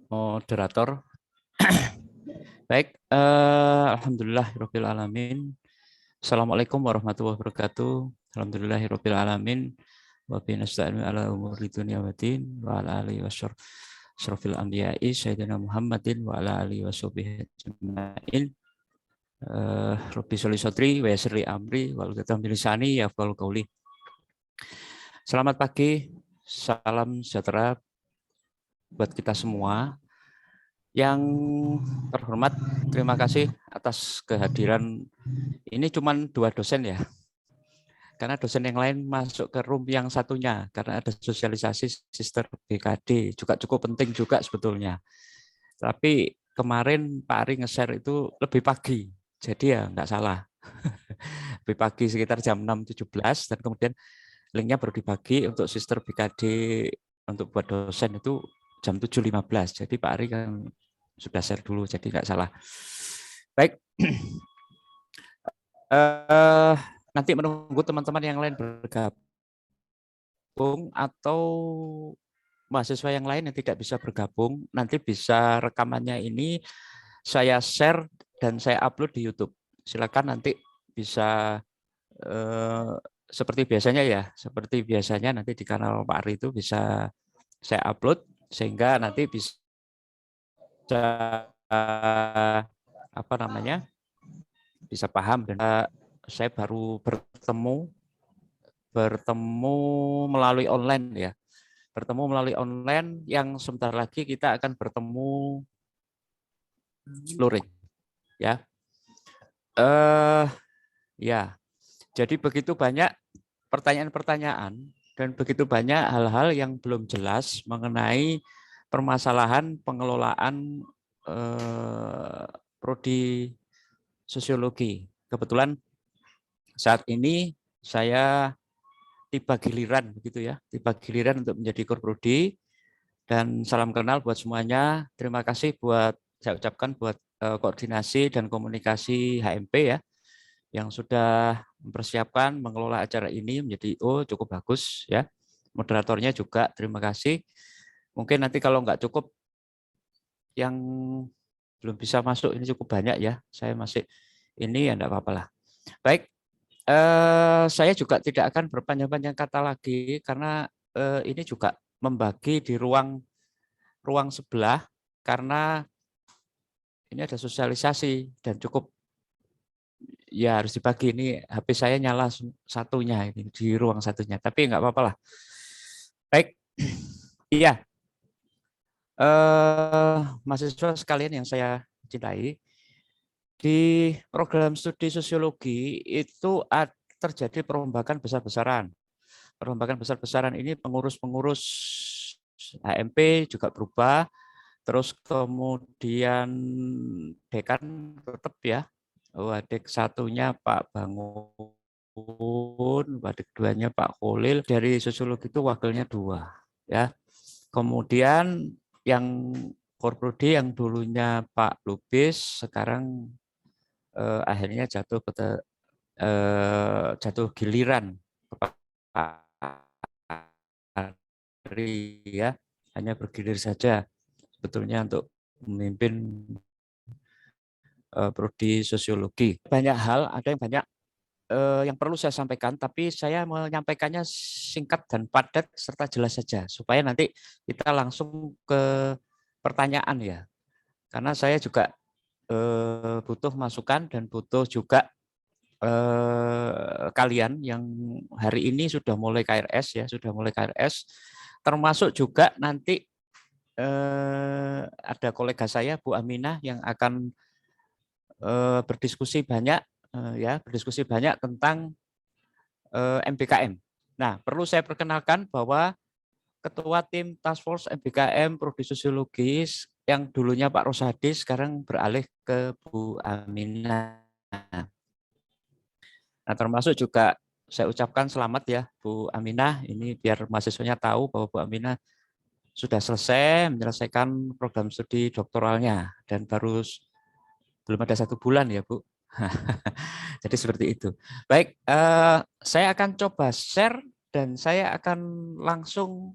moderator. Baik, alhamdulillahirabbil alamin. Assalamualaikum warahmatullahi wabarakatuh. Alhamdulillahirabbil alamin. Wa bihi nasta'inu ala umuri dunya waddin wa ala alihi wasyrafil anbiya'i sayyidina Muhammadin wa ala alihi washabihi ajmain. Rabbi sholli sadri wa yassir li amri wa hlul lisani yafqahu qawli. Selamat pagi, salam sejahtera buat kita semua. Yang terhormat, terima kasih atas kehadiran. Ini cuma 2 dosen ya, karena dosen yang lain masuk ke room yang satunya, karena ada sosialisasi Sister BKD, juga cukup penting juga sebetulnya. Tapi kemarin Pak Ari nge-share itu lebih pagi, jadi ya nggak salah. Lebih pagi sekitar jam 6.17, dan kemudian linknya baru dibagi untuk Sister BKD untuk buat dosen itu jam 7.15. Jadi Pak Ari kan sudah share dulu, jadi nggak salah. Baik, nanti menunggu teman-teman yang lain bergabung atau mahasiswa yang lain yang tidak bisa bergabung, nanti bisa rekamannya ini saya share dan saya upload di YouTube. Silakan nanti bisa seperti biasanya ya, seperti biasanya nanti di kanal Pak Ari itu bisa saya upload sehingga nanti bisa bisa paham. Dan saya baru bertemu melalui online ya, bertemu melalui online yang sebentar lagi kita akan bertemu luring ya. Ya, jadi begitu banyak pertanyaan-pertanyaan dan begitu banyak hal-hal yang belum jelas mengenai permasalahan pengelolaan prodi sosiologi. Kebetulan saat ini saya tiba giliran begitu ya, tiba giliran untuk menjadi korprodi, dan salam kenal buat semuanya. Terima kasih buat saya ucapkan buat koordinasi dan komunikasi HMP ya, yang sudah mempersiapkan mengelola acara ini menjadi cukup bagus ya. Moderatornya juga terima kasih. Mungkin nanti kalau nggak cukup yang belum bisa masuk, ini cukup banyak ya, saya masih ini ya enggak apa-apa lah. Baik, saya juga tidak akan berpanjang-panjang kata lagi karena ini juga membagi di ruang sebelah karena ini ada sosialisasi dan cukup ya harus dibagi. Ini HP saya nyala satunya ini di ruang satunya, tapi nggak apa-apa lah. Baik, iya, mahasiswa sekalian yang saya cintai, di program studi sosiologi itu terjadi perombakan besar-besaran. Perombakan besar-besaran ini pengurus-pengurus HMP juga berubah, terus kemudian dekan tetap ya, wadik satunya Pak Bangun, wadik duanya Pak Kholil, dari sosiologi itu wakilnya 2 ya. Kemudian yang korprodi yang dulunya Pak Lubis sekarang akhirnya jatuh giliran Pak Ari ya, hanya bergilir saja sebetulnya untuk memimpin prodi sosiologi. Banyak hal, ada yang banyak yang perlu saya sampaikan, tapi saya menyampaikannya singkat dan padat serta jelas saja supaya nanti kita langsung ke pertanyaan ya. Karena saya juga butuh masukan dan butuh juga kalian yang hari ini sudah mulai KRS ya, sudah mulai KRS, termasuk juga nanti ada kolega saya Bu Aminah yang akan berdiskusi banyak berdiskusi banyak tentang MBKM. Nah, perlu saya perkenalkan bahwa Ketua Tim Task Force MBKM Prodi Sosiologis yang dulunya Pak Rosadi sekarang beralih ke Bu Aminah. Nah, termasuk juga saya ucapkan selamat ya Bu Aminah, ini biar mahasiswanya tahu bahwa Bu Aminah sudah selesai menyelesaikan program studi doktoralnya dan belum ada 1 bulan ya Bu. Jadi seperti itu. Baik, saya akan coba share dan saya akan langsung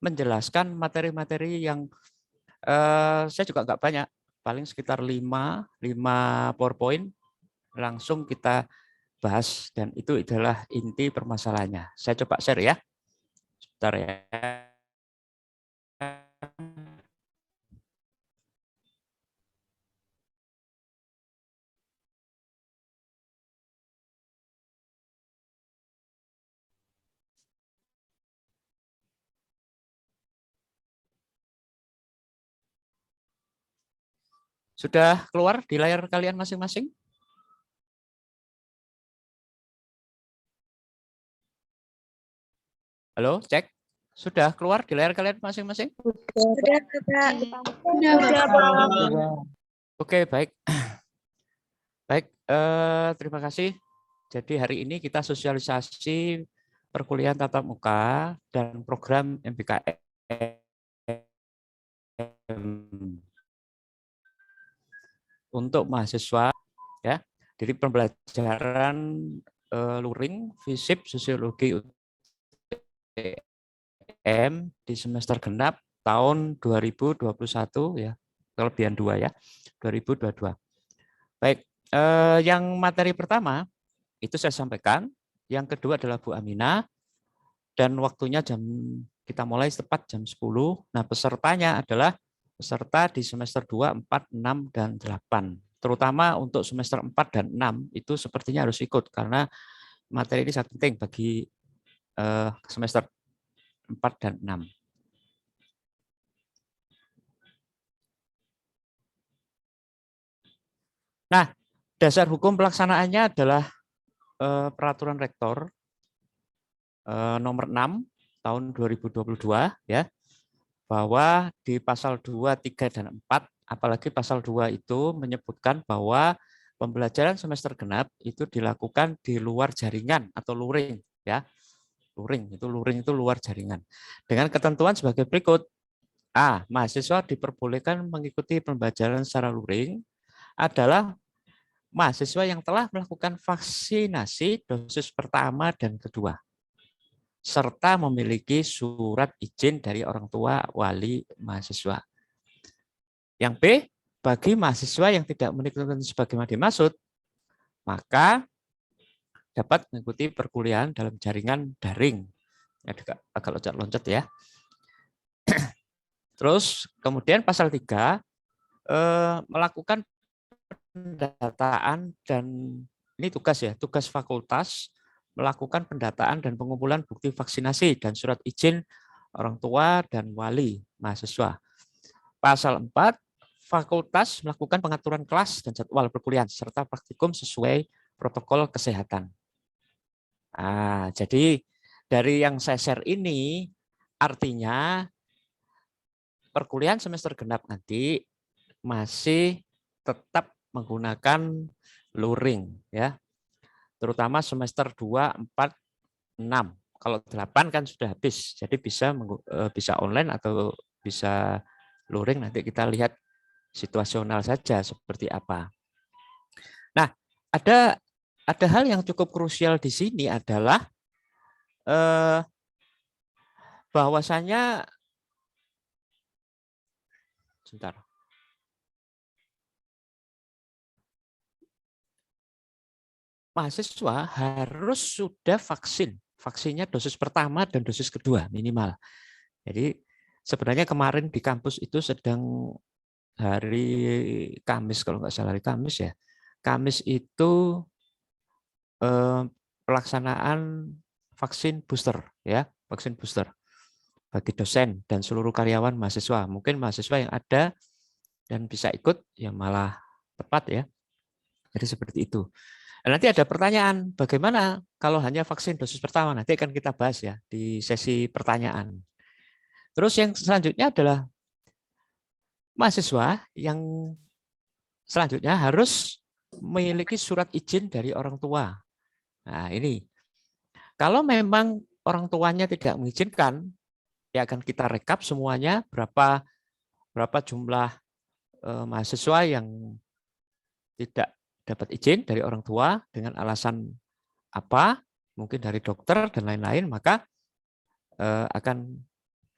menjelaskan materi-materi yang saya juga nggak banyak, paling sekitar 5 PowerPoint langsung kita bahas, dan itu adalah inti permasalahannya. Saya coba share ya. Sebentar ya. Sudah keluar di layar kalian masing-masing? Halo, cek. Sudah keluar di layar kalian masing-masing? Sudah, Kak. Sudah, Pak. Oke, baik. Baik, terima kasih. Jadi hari ini kita sosialisasi perkuliahan tatap muka dan program MBKM untuk mahasiswa, ya. Jadi pembelajaran luring, FISIP, sosiologi UTM di semester genap tahun 2021 ya, kelebihan 2 ya, 2022. Baik, yang materi pertama itu saya sampaikan, yang kedua adalah Bu Amina, dan waktunya kita mulai tepat jam 10. Nah, pesertanya adalah peserta di semester 2, 4, 6, dan 8. Terutama untuk semester 4 dan 6 itu sepertinya harus ikut karena materi ini sangat penting bagi semester 4 dan 6. Nah, dasar hukum pelaksanaannya adalah peraturan rektor nomor 6 tahun 2022 ya, bahwa di pasal 2, 3, dan 4, apalagi pasal 2 itu menyebutkan bahwa pembelajaran semester genap itu dilakukan di luar jaringan atau luring ya. Luring itu luar jaringan. Dengan ketentuan sebagai berikut. A, mahasiswa diperbolehkan mengikuti pembelajaran secara luring adalah mahasiswa yang telah melakukan vaksinasi dosis pertama dan kedua, serta memiliki surat izin dari orang tua wali mahasiswa. Yang B, bagi mahasiswa yang tidak menikmati sebagaimana dimaksud, maka dapat mengikuti perkuliahan dalam jaringan daring. Agak loncat-loncat ya. Terus kemudian pasal 3, melakukan pendataan dan ini tugas ya, tugas fakultas melakukan pendataan dan pengumpulan bukti vaksinasi dan surat izin orang tua dan wali mahasiswa. Pasal 4, fakultas melakukan pengaturan kelas dan jadwal perkuliahan serta praktikum sesuai protokol kesehatan. Jadi dari yang saya share ini artinya perkuliahan semester genap nanti masih tetap menggunakan luring ya. Terutama semester 2, 4, 6. Kalau 8 kan sudah habis. Jadi bisa online atau bisa luring, nanti kita lihat situasional saja seperti apa. Nah, ada hal yang cukup krusial di sini adalah bahwasanya sebentar. Mahasiswa harus sudah vaksin. Vaksinnya dosis pertama dan dosis kedua minimal. Jadi sebenarnya kemarin di kampus itu sedang hari Kamis, kalau nggak salah hari Kamis ya. Kamis itu pelaksanaan vaksin booster ya, vaksin booster bagi dosen dan seluruh karyawan mahasiswa. Mungkin mahasiswa yang ada dan bisa ikut yang malah tepat ya. Jadi seperti itu. Nanti ada pertanyaan, bagaimana kalau hanya vaksin dosis pertama? Nanti akan kita bahas ya di sesi pertanyaan. Terus yang selanjutnya adalah mahasiswa yang selanjutnya harus memiliki surat izin dari orang tua. Nah ini, kalau memang orang tuanya tidak mengizinkan, ya akan kita rekap semuanya berapa jumlah mahasiswa yang tidak dapat izin dari orang tua dengan alasan apa, mungkin dari dokter dan lain-lain, maka akan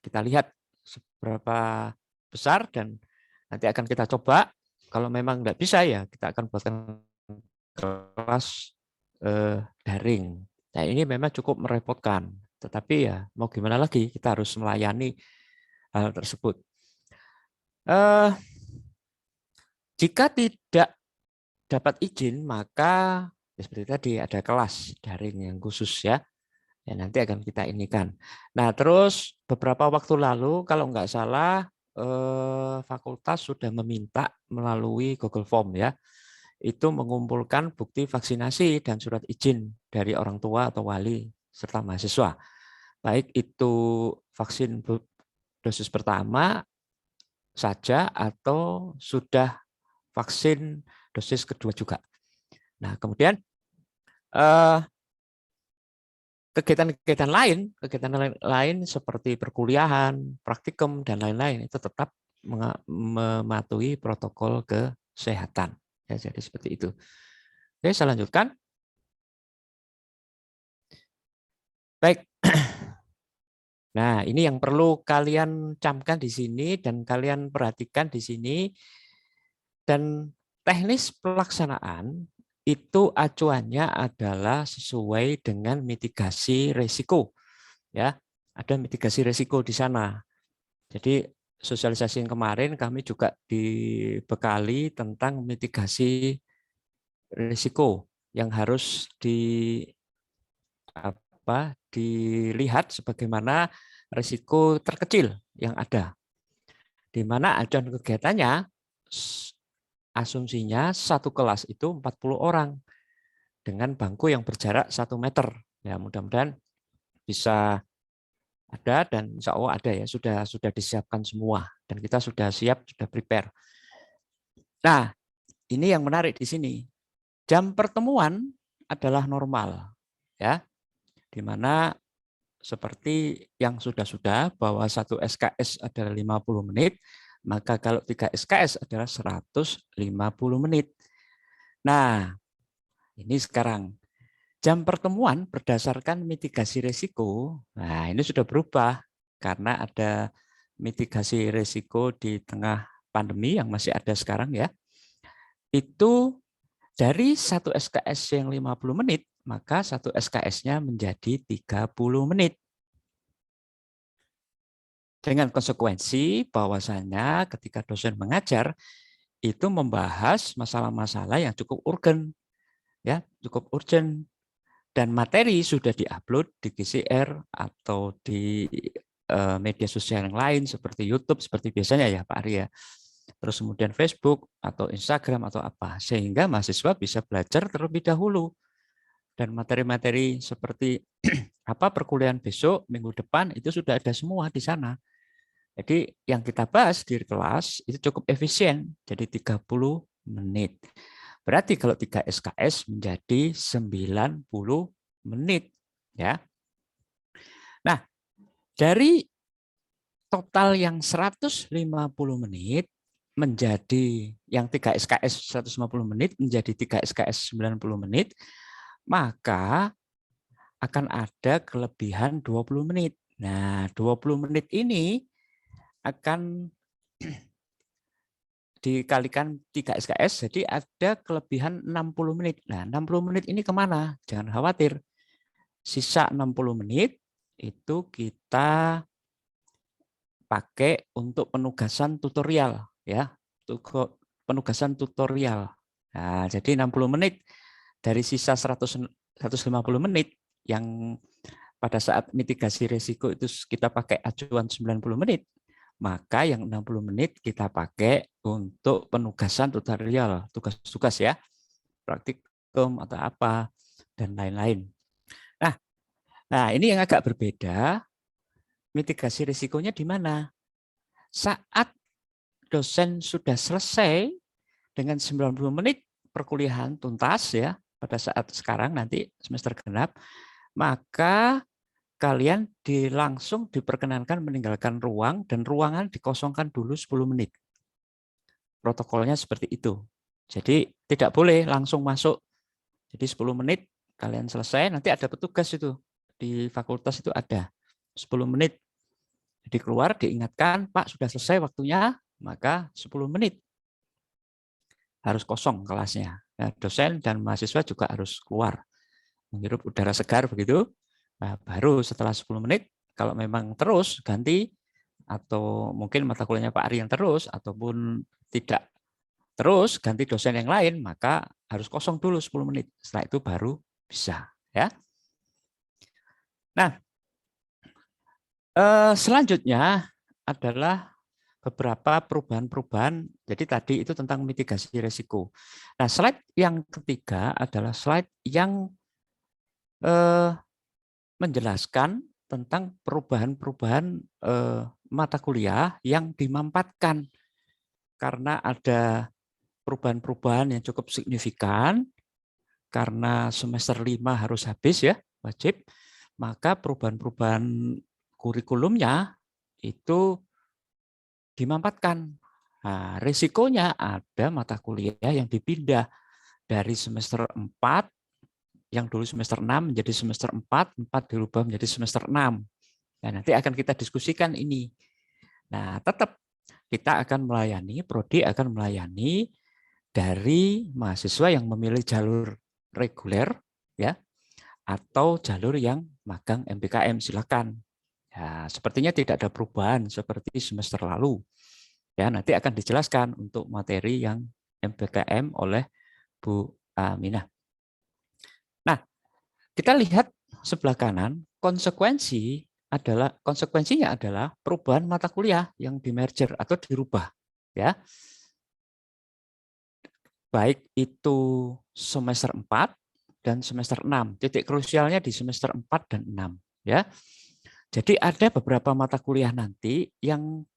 kita lihat seberapa besar dan nanti akan kita coba. Kalau memang nggak bisa ya kita akan buatkan kelas daring. Nah ini memang cukup merepotkan, tetapi ya mau gimana lagi, kita harus melayani hal tersebut. Jika tidak dapat izin, maka ya seperti tadi ada kelas daring yang khusus ya. Ya nanti akan kita inikan. Nah terus beberapa waktu lalu kalau nggak salah fakultas sudah meminta melalui Google Form ya, itu mengumpulkan bukti vaksinasi dan surat izin dari orang tua atau wali serta mahasiswa. Baik itu vaksin dosis pertama saja atau sudah vaksin dosis kedua juga. Nah, kemudian kegiatan lain seperti perkuliahan, praktikum dan lain-lain itu tetap mematuhi protokol kesehatan. Ya, jadi seperti itu. Oke, saya lanjutkan. Baik. Nah, ini yang perlu kalian camkan di sini dan kalian perhatikan di sini. Dan teknis pelaksanaan itu acuannya adalah sesuai dengan mitigasi risiko. Ya, ada mitigasi risiko di sana. Jadi sosialisasi yang kemarin kami juga dibekali tentang mitigasi risiko yang harus dilihat sebagaimana risiko terkecil yang ada. Di mana acuan kegiatannya asumsinya satu kelas itu 40 orang dengan bangku yang berjarak 1 meter. Ya, mudah-mudahan bisa ada dan insya Allah ada ya, sudah disiapkan semua dan kita sudah siap, sudah prepare. Nah, ini yang menarik di sini. Jam pertemuan adalah normal ya. Di mana seperti yang sudah-sudah bahwa satu SKS adalah 50 menit, maka kalau 3 SKS adalah 150 menit. Nah, ini sekarang jam pertemuan berdasarkan mitigasi risiko. Nah, ini sudah berubah karena ada mitigasi risiko di tengah pandemi yang masih ada sekarang ya. Itu dari satu SKS yang 50 menit, maka satu SKS-nya menjadi 30 menit. Dengan konsekuensi bahwasanya ketika dosen mengajar itu membahas masalah-masalah yang cukup urgen, ya, cukup urgent, dan materi sudah diupload di GCR atau di media sosial yang lain seperti YouTube seperti biasanya ya Pak Arya. Terus kemudian Facebook atau Instagram atau apa, sehingga mahasiswa bisa belajar terlebih dahulu. Dan materi-materi seperti apa perkuliahan besok, minggu depan itu sudah ada semua di sana. Jadi yang kita bahas di kelas itu cukup efisien, jadi 30 menit. Berarti kalau 3 SKS menjadi 90 menit. Ya. Nah, dari total yang 150 menit menjadi yang 3 SKS 150 menit menjadi 3 SKS 90 menit, maka akan ada kelebihan 20 menit. Nah, 20 menit ini akan dikalikan 3 SKS, jadi ada kelebihan 60 menit. Nah, 60 menit ini kemana? Jangan khawatir. Sisa 60 menit itu kita pakai untuk penugasan tutorial. Ya, penugasan tutorial. Nah, jadi 60 menit dari sisa 150 menit yang pada saat mitigasi risiko itu kita pakai acuan 90 menit, maka yang 60 menit kita pakai untuk penugasan tutorial, tugas-tugas ya, praktikum atau apa, dan lain-lain. Nah, ini yang agak berbeda, mitigasi risikonya di mana? Saat dosen sudah selesai dengan 90 menit perkuliahan tuntas ya, pada saat sekarang nanti semester genap, maka kalian langsung diperkenankan meninggalkan ruang dan ruangan dikosongkan dulu 10 menit. Protokolnya seperti itu. Jadi tidak boleh langsung masuk. Jadi 10 menit kalian selesai, nanti ada petugas itu. Di fakultas itu ada 10 menit Jadi keluar diingatkan, Pak sudah selesai waktunya, maka 10 menit harus kosong kelasnya. Nah, dosen dan mahasiswa juga harus keluar, menghirup udara segar begitu. Nah, baru setelah 10 menit, kalau memang terus ganti, atau mungkin mata kuliahnya Pak Ari yang terus, ataupun tidak terus ganti dosen yang lain, maka harus kosong dulu 10 menit. Setelah itu baru bisa. Ya. Nah, selanjutnya adalah beberapa perubahan-perubahan. Jadi tadi itu tentang mitigasi risiko. Nah, slide yang ketiga adalah slide yang menjelaskan tentang perubahan-perubahan mata kuliah yang dimanfaatkan karena ada perubahan-perubahan yang cukup signifikan karena semester 5 harus habis ya, wajib. Maka perubahan-perubahan kurikulumnya itu dimanfaatkan. Nah, risikonya ada mata kuliah yang dipindah dari semester 4 yang dulu semester 6 menjadi semester 4, 4 dirubah menjadi semester 6. Nah, nanti akan kita diskusikan ini. Nah, tetap kita akan melayani, prodi akan melayani dari mahasiswa yang memilih jalur reguler ya atau jalur yang magang MBKM, silakan. Ya, sepertinya tidak ada perubahan seperti semester lalu. Ya, nanti akan dijelaskan untuk materi yang MBKM oleh Bu Aminah. Nah, kita lihat sebelah kanan, konsekuensinya adalah perubahan mata kuliah yang di-merger atau dirubah. Ya. Baik itu semester 4 dan semester 6. Titik krusialnya di semester 4 dan 6. Ya. Jadi ada beberapa mata kuliah nanti yang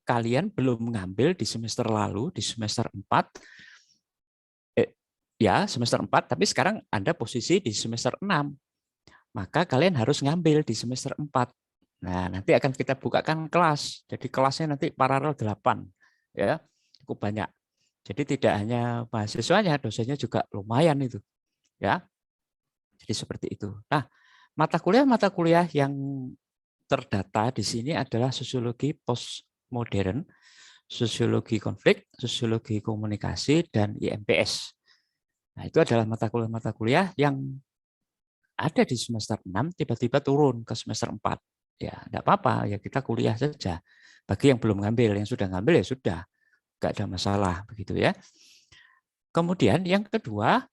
kalian belum mengambil di semester lalu, di semester 4, ya semester 4, tapi sekarang Anda posisi di semester 6. Maka kalian harus ngambil di semester 4. Nah, nanti akan kita bukakan kelas. Jadi kelasnya nanti paralel 8. Ya, cukup banyak. Jadi tidak hanya mahasiswanya, dosennya juga lumayan itu. Ya. Jadi seperti itu. Nah, mata kuliah yang terdata di sini adalah sosiologi postmodern, sosiologi konflik, sosiologi komunikasi, dan IMPS. Nah, itu adalah mata kuliah yang ada di semester 6, tiba-tiba turun ke semester 4. Ya, enggak apa-apa, ya kita kuliah saja. Bagi yang belum ngambil, yang sudah ngambil ya sudah, enggak ada masalah begitu ya. Kemudian yang kedua,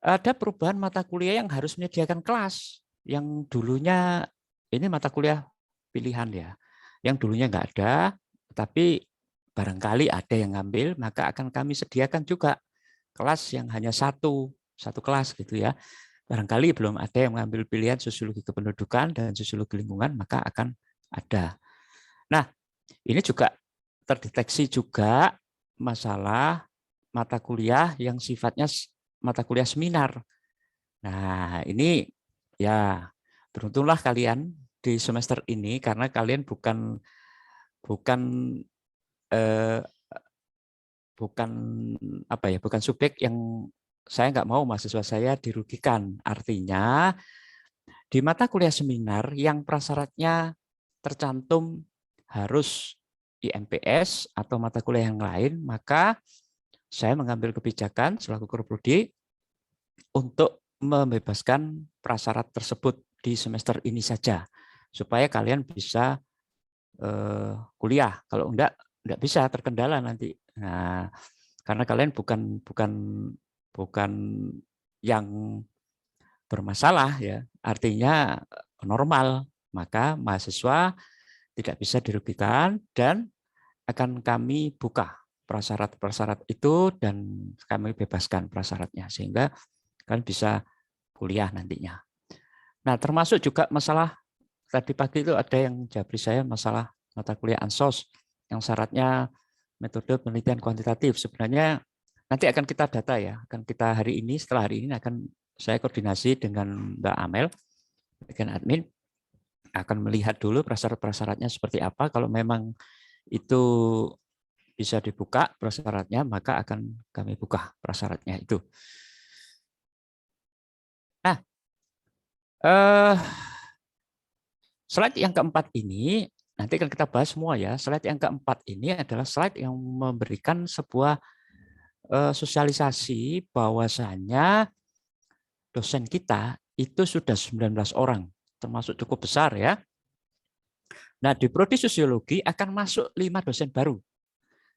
ada perubahan mata kuliah yang harus menyediakan kelas. Yang dulunya, ini mata kuliah pilihan ya, yang dulunya enggak ada, tapi barangkali ada yang ngambil, maka akan kami sediakan juga kelas yang hanya satu kelas gitu ya. Barangkali belum ada yang mengambil pilihan sosiologi kependudukan dan sosiologi lingkungan, maka akan ada. Nah, ini juga terdeteksi juga masalah mata kuliah yang sifatnya mata kuliah seminar. Nah, ini ya beruntunglah kalian di semester ini karena kalian bukan eh, bukan subjek yang saya nggak mau mahasiswa saya dirugikan. Artinya di mata kuliah seminar yang prasyaratnya tercantum harus IMPS atau mata kuliah yang lain, maka saya mengambil kebijakan selaku guru prodi untuk membebaskan prasyarat tersebut di semester ini saja, supaya kalian bisa kuliah. Kalau enggak bisa, terkendala nanti. Nah, karena kalian bukan yang bermasalah ya, artinya normal, maka mahasiswa tidak bisa dirugikan dan akan kami buka prasyarat-prasyarat itu dan kami bebaskan prasyaratnya sehingga kalian bisa kuliah nantinya. Nah, termasuk juga masalah tadi pagi itu ada yang jabri saya masalah mata kuliah Ansos yang syaratnya metode penelitian kuantitatif. Sebenarnya nanti akan kita data ya, akan kita setelah hari ini akan saya koordinasi dengan Mbak Amel, bagian admin, akan melihat dulu prasyarat-prasyaratnya seperti apa. Kalau memang itu bisa dibuka prasyaratnya, maka akan kami buka prasyaratnya itu. Nah, Slide yang keempat ini, nanti akan kita bahas semua ya. Slide yang keempat ini adalah slide yang memberikan sebuah sosialisasi bahwasanya dosen kita itu sudah 19 orang, termasuk cukup besar ya. Nah, di prodi sosiologi akan masuk 5 dosen baru.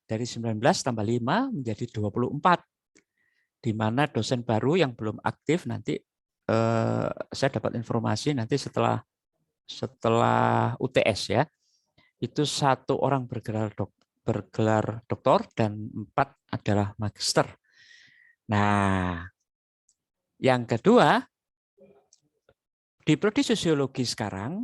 Dari 19 tambah 5 menjadi 24. Di mana dosen baru yang belum aktif nanti saya dapat informasi nanti setelah UTS ya. Itu 1 orang bergelar doktor dan 4 adalah magister. Nah, yang kedua, di prodi sosiologi sekarang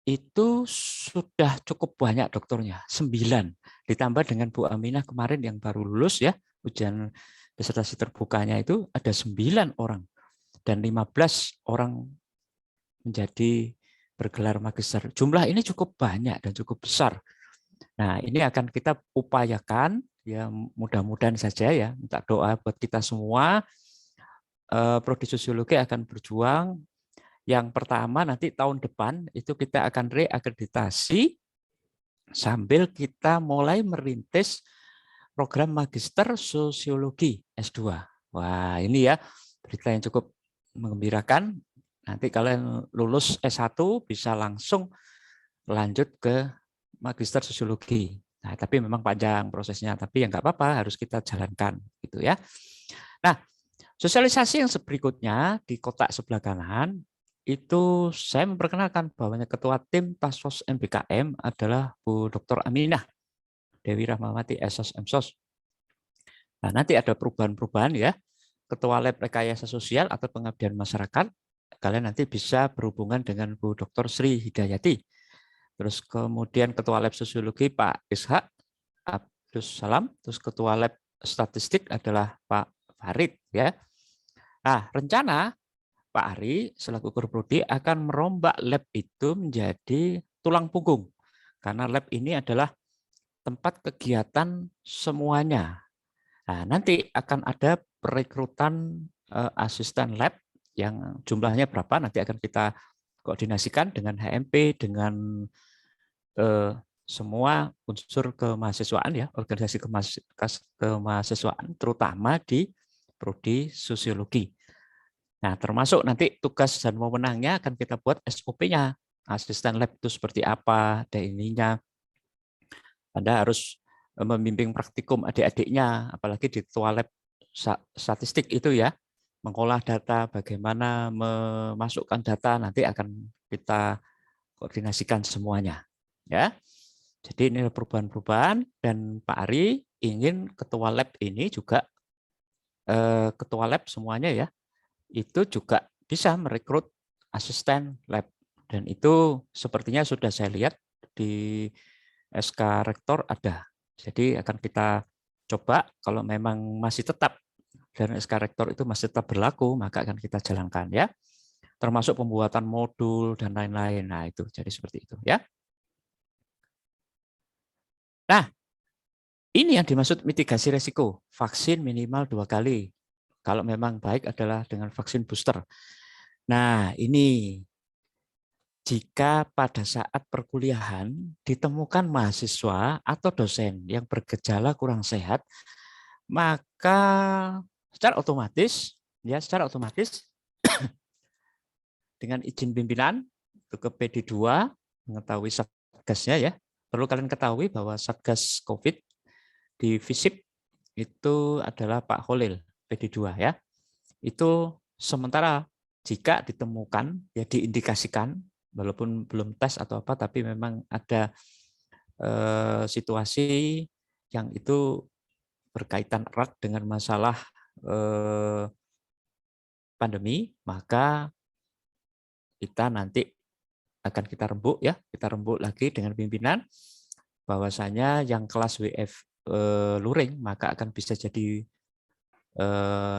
itu sudah cukup banyak doktornya, 9. Ditambah dengan Bu Aminah kemarin yang baru lulus ya, ujian disertasi terbukanya itu ada 9 orang. Dan 15 orang menjadi bergelar magister. Jumlah ini cukup banyak dan cukup besar. Nah, ini akan kita upayakan, ya mudah-mudahan saja ya, minta doa buat kita semua. Prodi sosiologi akan berjuang. Yang pertama nanti tahun depan itu kita akan reakreditasi sambil kita mulai merintis program magister sosiologi S2. Wah, ini ya berita yang cukup menggembirakan. Nanti kalian lulus S1 bisa langsung lanjut ke magister sosiologi. Nah, tapi memang panjang prosesnya, tapi ya nggak apa-apa, harus kita jalankan gitu ya. Nah, sosialisasi yang berikutnya di kotak sebelah kanan itu saya memperkenalkan bahwa ketua tim Task Force MBKM adalah Bu Dr. Aminah Dewi Rahmawati SOS MSOS. Nah, nanti ada perubahan-perubahan ya. Ketua Lab Rekayasa Sosial atau Pengabdian Masyarakat, kalian nanti bisa berhubungan dengan Bu Dr. Sri Hidayati. Terus kemudian Ketua Lab Sosiologi Pak Ishak Abdus Salam, terus Ketua Lab Statistik adalah Pak Farid ya. Nah, rencana Pak Ari selaku Guru Prodi akan merombak lab itu menjadi tulang punggung. Karena lab ini adalah tempat kegiatan semuanya. Nah, nanti akan ada perekrutan asisten lab yang jumlahnya berapa nanti akan kita koordinasikan dengan HMP, dengan semua unsur kemahasiswaan ya, organisasi kemahasiswaan terutama di Prodi Sosiologi. Nah, termasuk nanti tugas dan wewenangnya akan kita buat SOP-nya. Asisten lab itu seperti apa, ininya. Anda harus membimbing praktikum adik-adiknya, apalagi di ketua lab statistik itu ya, mengolah data, bagaimana memasukkan data, nanti akan kita koordinasikan semuanya. Ya, jadi ini perubahan-perubahan dan Pak Ari ingin ketua lab ini juga ketua lab semuanya ya, itu juga bisa merekrut asisten lab dan itu sepertinya sudah saya lihat di SK Rektor ada. Jadi akan kita coba kalau memang masih tetap dan SK Rektor itu masih tetap berlaku, maka akan kita jalankan ya. Termasuk pembuatan modul dan lain-lain. Nah, itu jadi seperti itu ya. Nah, ini yang dimaksud mitigasi resiko. Vaksin minimal 2 kali. Kalau memang baik adalah dengan vaksin booster. Nah, ini jika pada saat perkuliahan ditemukan mahasiswa atau dosen yang bergejala kurang sehat, maka secara otomatis dengan izin pimpinan ke PD2 mengetahui satgasnya ya. Perlu kalian ketahui bahwa satgas COVID di FISIP itu adalah Pak Holil PD2 ya. Itu sementara jika ditemukan ya diindikasikan walaupun belum tes atau apa tapi memang ada situasi yang itu berkaitan erat dengan masalah pandemi, maka kita nanti akan kita rembuk ya, kita rembuk lagi dengan pimpinan bahwasanya yang kelas WF luring maka akan bisa jadi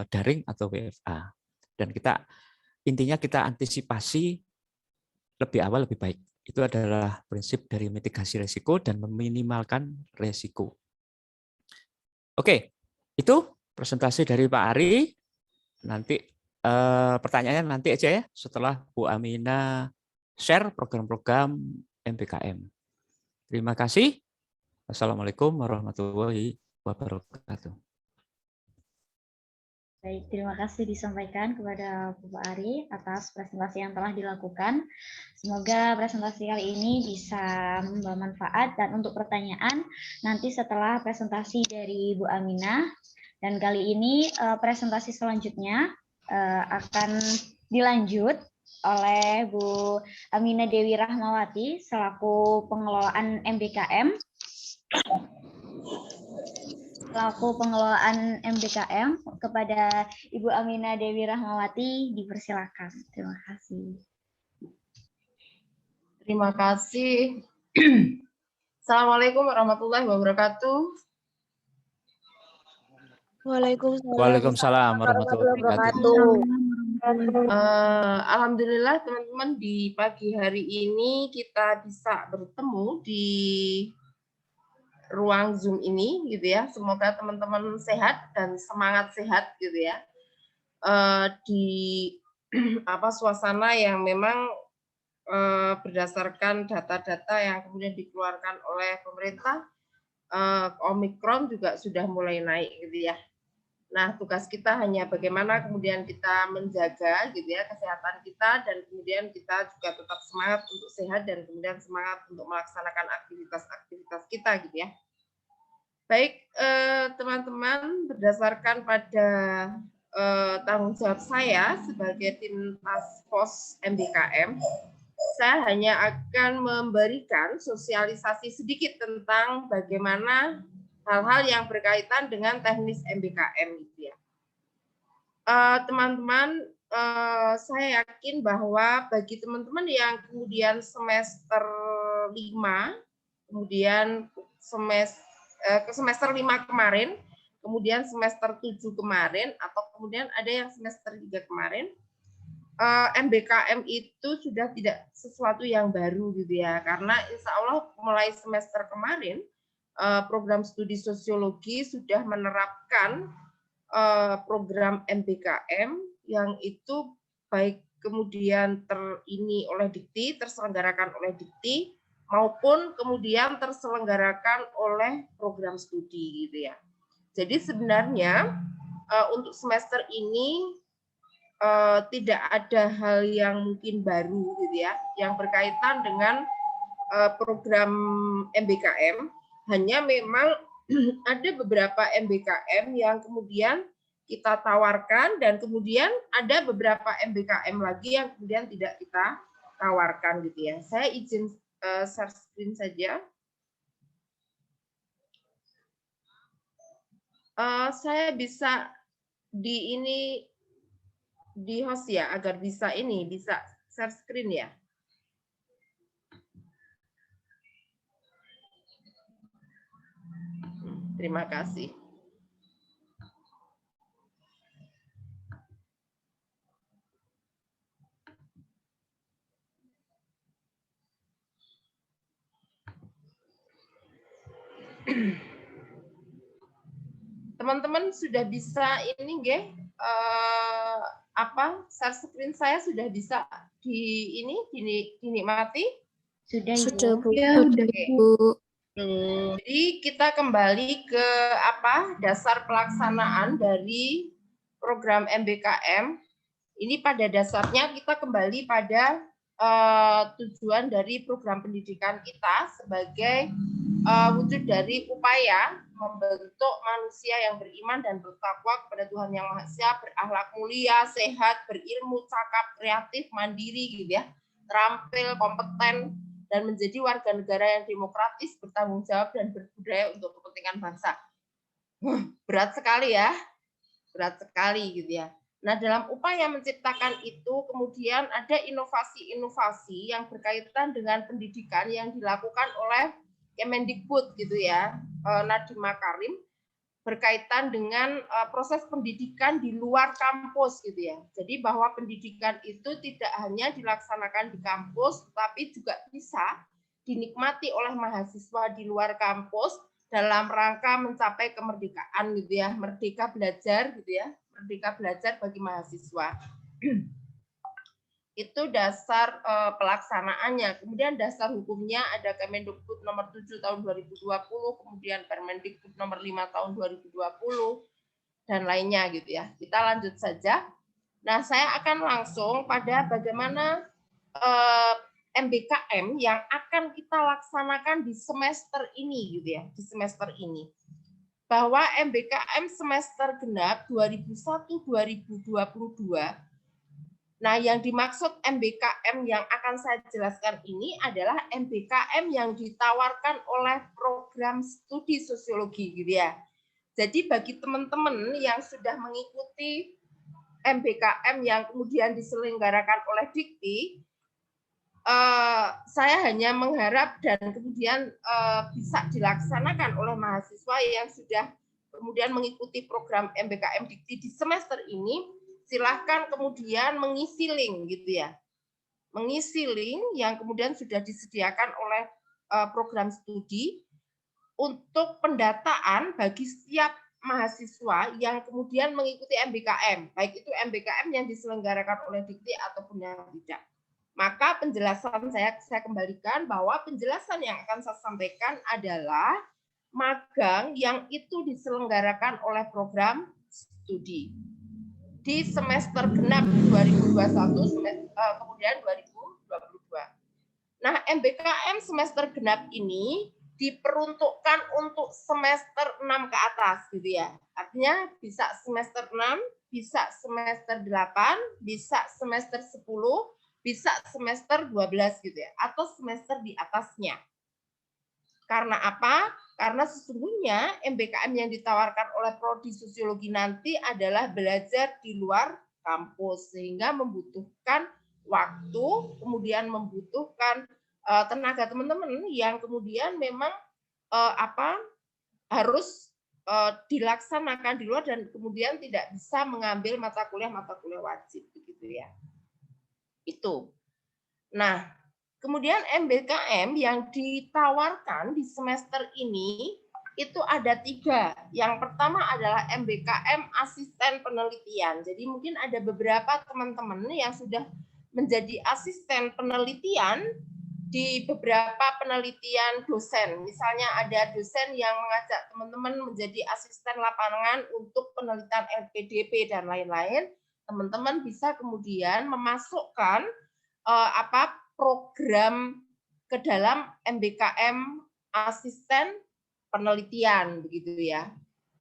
daring atau WFA. Dan kita intinya kita antisipasi lebih awal lebih baik. Itu adalah prinsip dari mitigasi risiko dan meminimalkan risiko. Oke, itu presentasi dari Pak Ari. Nanti pertanyaannya nanti aja ya setelah Bu Aminah share program-program MBKM. Terima kasih. Assalamualaikum warahmatullahi wabarakatuh. Baik, terima kasih disampaikan kepada Bapak Ari atas presentasi yang telah dilakukan. Semoga presentasi kali ini bisa membawa manfaat, dan untuk pertanyaan nanti setelah presentasi dari Bu Aminah, dan kali ini presentasi selanjutnya akan dilanjut oleh Bu Aminah Dewi Rahmawati selaku pengelolaan MBKM. Kepada Ibu Aminah Dewi Rahmawati dipersilakan. Terima kasih. Terima kasih. Assalamualaikum warahmatullahi wabarakatuh. Waalaikumsalam warahmatullahi wabarakatuh. Alhamdulillah teman-teman, di pagi hari ini kita bisa bertemu di ruang Zoom ini gitu ya. Semoga teman-teman sehat dan semangat sehat gitu ya. Di suasana yang memang berdasarkan data-data yang kemudian dikeluarkan oleh pemerintah, Omikron juga sudah mulai naik gitu ya. Nah, tugas kita hanya bagaimana kemudian kita menjaga gitu ya kesehatan kita, dan kemudian kita juga tetap semangat untuk sehat dan kemudian semangat untuk melaksanakan aktivitas-aktivitas kita gitu ya. Baik, teman-teman, berdasarkan pada tanggung jawab saya sebagai tim Task Force MBKM, saya hanya akan memberikan sosialisasi sedikit tentang bagaimana hal-hal yang berkaitan dengan teknis MBKM gitu ya. Teman-teman, saya yakin bahwa bagi teman-teman yang kemudian semester 5, kemudian semester 5 kemarin, kemudian semester 7 kemarin, atau kemudian ada yang semester 3 kemarin, MBKM itu sudah tidak sesuatu yang baru gitu ya, karena insya Allah mulai semester kemarin program studi sosiologi sudah menerapkan program MBKM yang itu baik kemudian terselenggarakan oleh Dikti maupun kemudian terselenggarakan oleh program studi gitu ya. Jadi sebenarnya untuk semester ini tidak ada hal yang mungkin baru gitu ya yang berkaitan dengan program MBKM. Hanya memang ada beberapa MBKM yang kemudian kita tawarkan, dan kemudian ada beberapa MBKM lagi yang kemudian tidak kita tawarkan gitu ya. Saya izin share screen saja. Saya bisa di host ya, agar bisa share screen ya. Terima kasih. Teman-teman sudah bisa ini nggih, share screen saya sudah bisa dinikmati? Sudah, Bu. Sudah, Bu. Jadi kita kembali ke dasar pelaksanaan dari program MBKM. Ini pada dasarnya kita kembali pada tujuan dari program pendidikan kita sebagai wujud dari upaya membentuk manusia yang beriman dan bertakwa kepada Tuhan Yang Maha Esa, berakhlak mulia, sehat, berilmu, cakap, kreatif, mandiri gitu ya, terampil, kompeten, dan menjadi warga negara yang demokratis, bertanggung jawab, dan berbudaya untuk kepentingan bangsa. Berat sekali ya, berat sekali gitu ya. Nah, dalam upaya menciptakan itu, kemudian ada inovasi-inovasi yang berkaitan dengan pendidikan yang dilakukan oleh Kemendikbud gitu ya, Nadiem Makarim, berkaitan dengan proses pendidikan di luar kampus gitu ya. Jadi bahwa pendidikan itu tidak hanya dilaksanakan di kampus, tapi juga bisa dinikmati oleh mahasiswa di luar kampus dalam rangka mencapai kemerdekaan gitu ya, merdeka belajar gitu ya, merdeka belajar bagi mahasiswa. Itu dasar pelaksanaannya. Kemudian dasar hukumnya ada Kemendikbud nomor 7 tahun 2020, kemudian Permendikbud nomor 5 tahun 2020, dan lainnya gitu ya. Kita lanjut saja. Nah, saya akan langsung pada bagaimana MBKM yang akan kita laksanakan di semester ini gitu ya, di semester ini. Bahwa MBKM semester genap 2001-2022. Nah, yang dimaksud MBKM yang akan saya jelaskan ini adalah MBKM yang ditawarkan oleh program studi sosiologi gitu ya. Jadi bagi teman-teman yang sudah mengikuti MBKM yang kemudian diselenggarakan oleh Dikti, saya hanya mengharap dan kemudian bisa dilaksanakan oleh mahasiswa yang sudah kemudian mengikuti program MBKM Dikti di semester ini, silahkan kemudian mengisi link gitu ya. Mengisi link yang kemudian sudah disediakan oleh program studi untuk pendataan bagi setiap mahasiswa yang kemudian mengikuti MBKM, baik itu MBKM yang diselenggarakan oleh Dikti ataupun yang tidak. Maka penjelasan saya kembalikan bahwa penjelasan yang akan saya sampaikan adalah magang yang itu diselenggarakan oleh program studi di semester genap 2021 kemudian 2022. Nah, MBKM semester genap ini diperuntukkan untuk semester 6 ke atas gitu ya. Artinya bisa semester 6, bisa semester 8, bisa semester 10, bisa semester 12 gitu ya, atau semester di atasnya. Karena apa? Karena sesungguhnya MBKM yang ditawarkan oleh prodi sosiologi nanti adalah belajar di luar kampus, sehingga membutuhkan waktu, kemudian membutuhkan tenaga teman-teman yang kemudian memang harus dilaksanakan di luar dan kemudian tidak bisa mengambil mata kuliah wajib begitu ya. Itu. Nah, kemudian MBKM yang ditawarkan di semester ini itu ada 3. Yang pertama adalah MBKM asisten penelitian. Jadi mungkin ada beberapa teman-teman yang sudah menjadi asisten penelitian di beberapa penelitian dosen. Misalnya ada dosen yang mengajak teman-teman menjadi asisten lapangan untuk penelitian LPDP dan lain-lain. Teman-teman bisa kemudian memasukkan program ke dalam MBKM asisten penelitian begitu ya.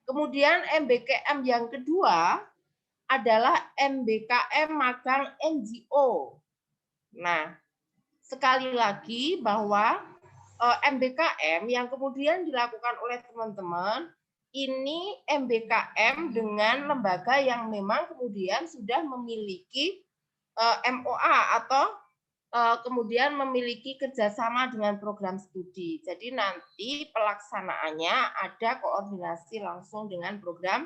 Kemudian MBKM yang kedua adalah MBKM magang NGO. Nah, sekali lagi bahwa MBKM yang kemudian dilakukan oleh teman-teman ini MBKM dengan lembaga yang memang kemudian sudah memiliki MOA atau kemudian memiliki kerjasama dengan program studi. Jadi nanti pelaksanaannya ada koordinasi langsung dengan program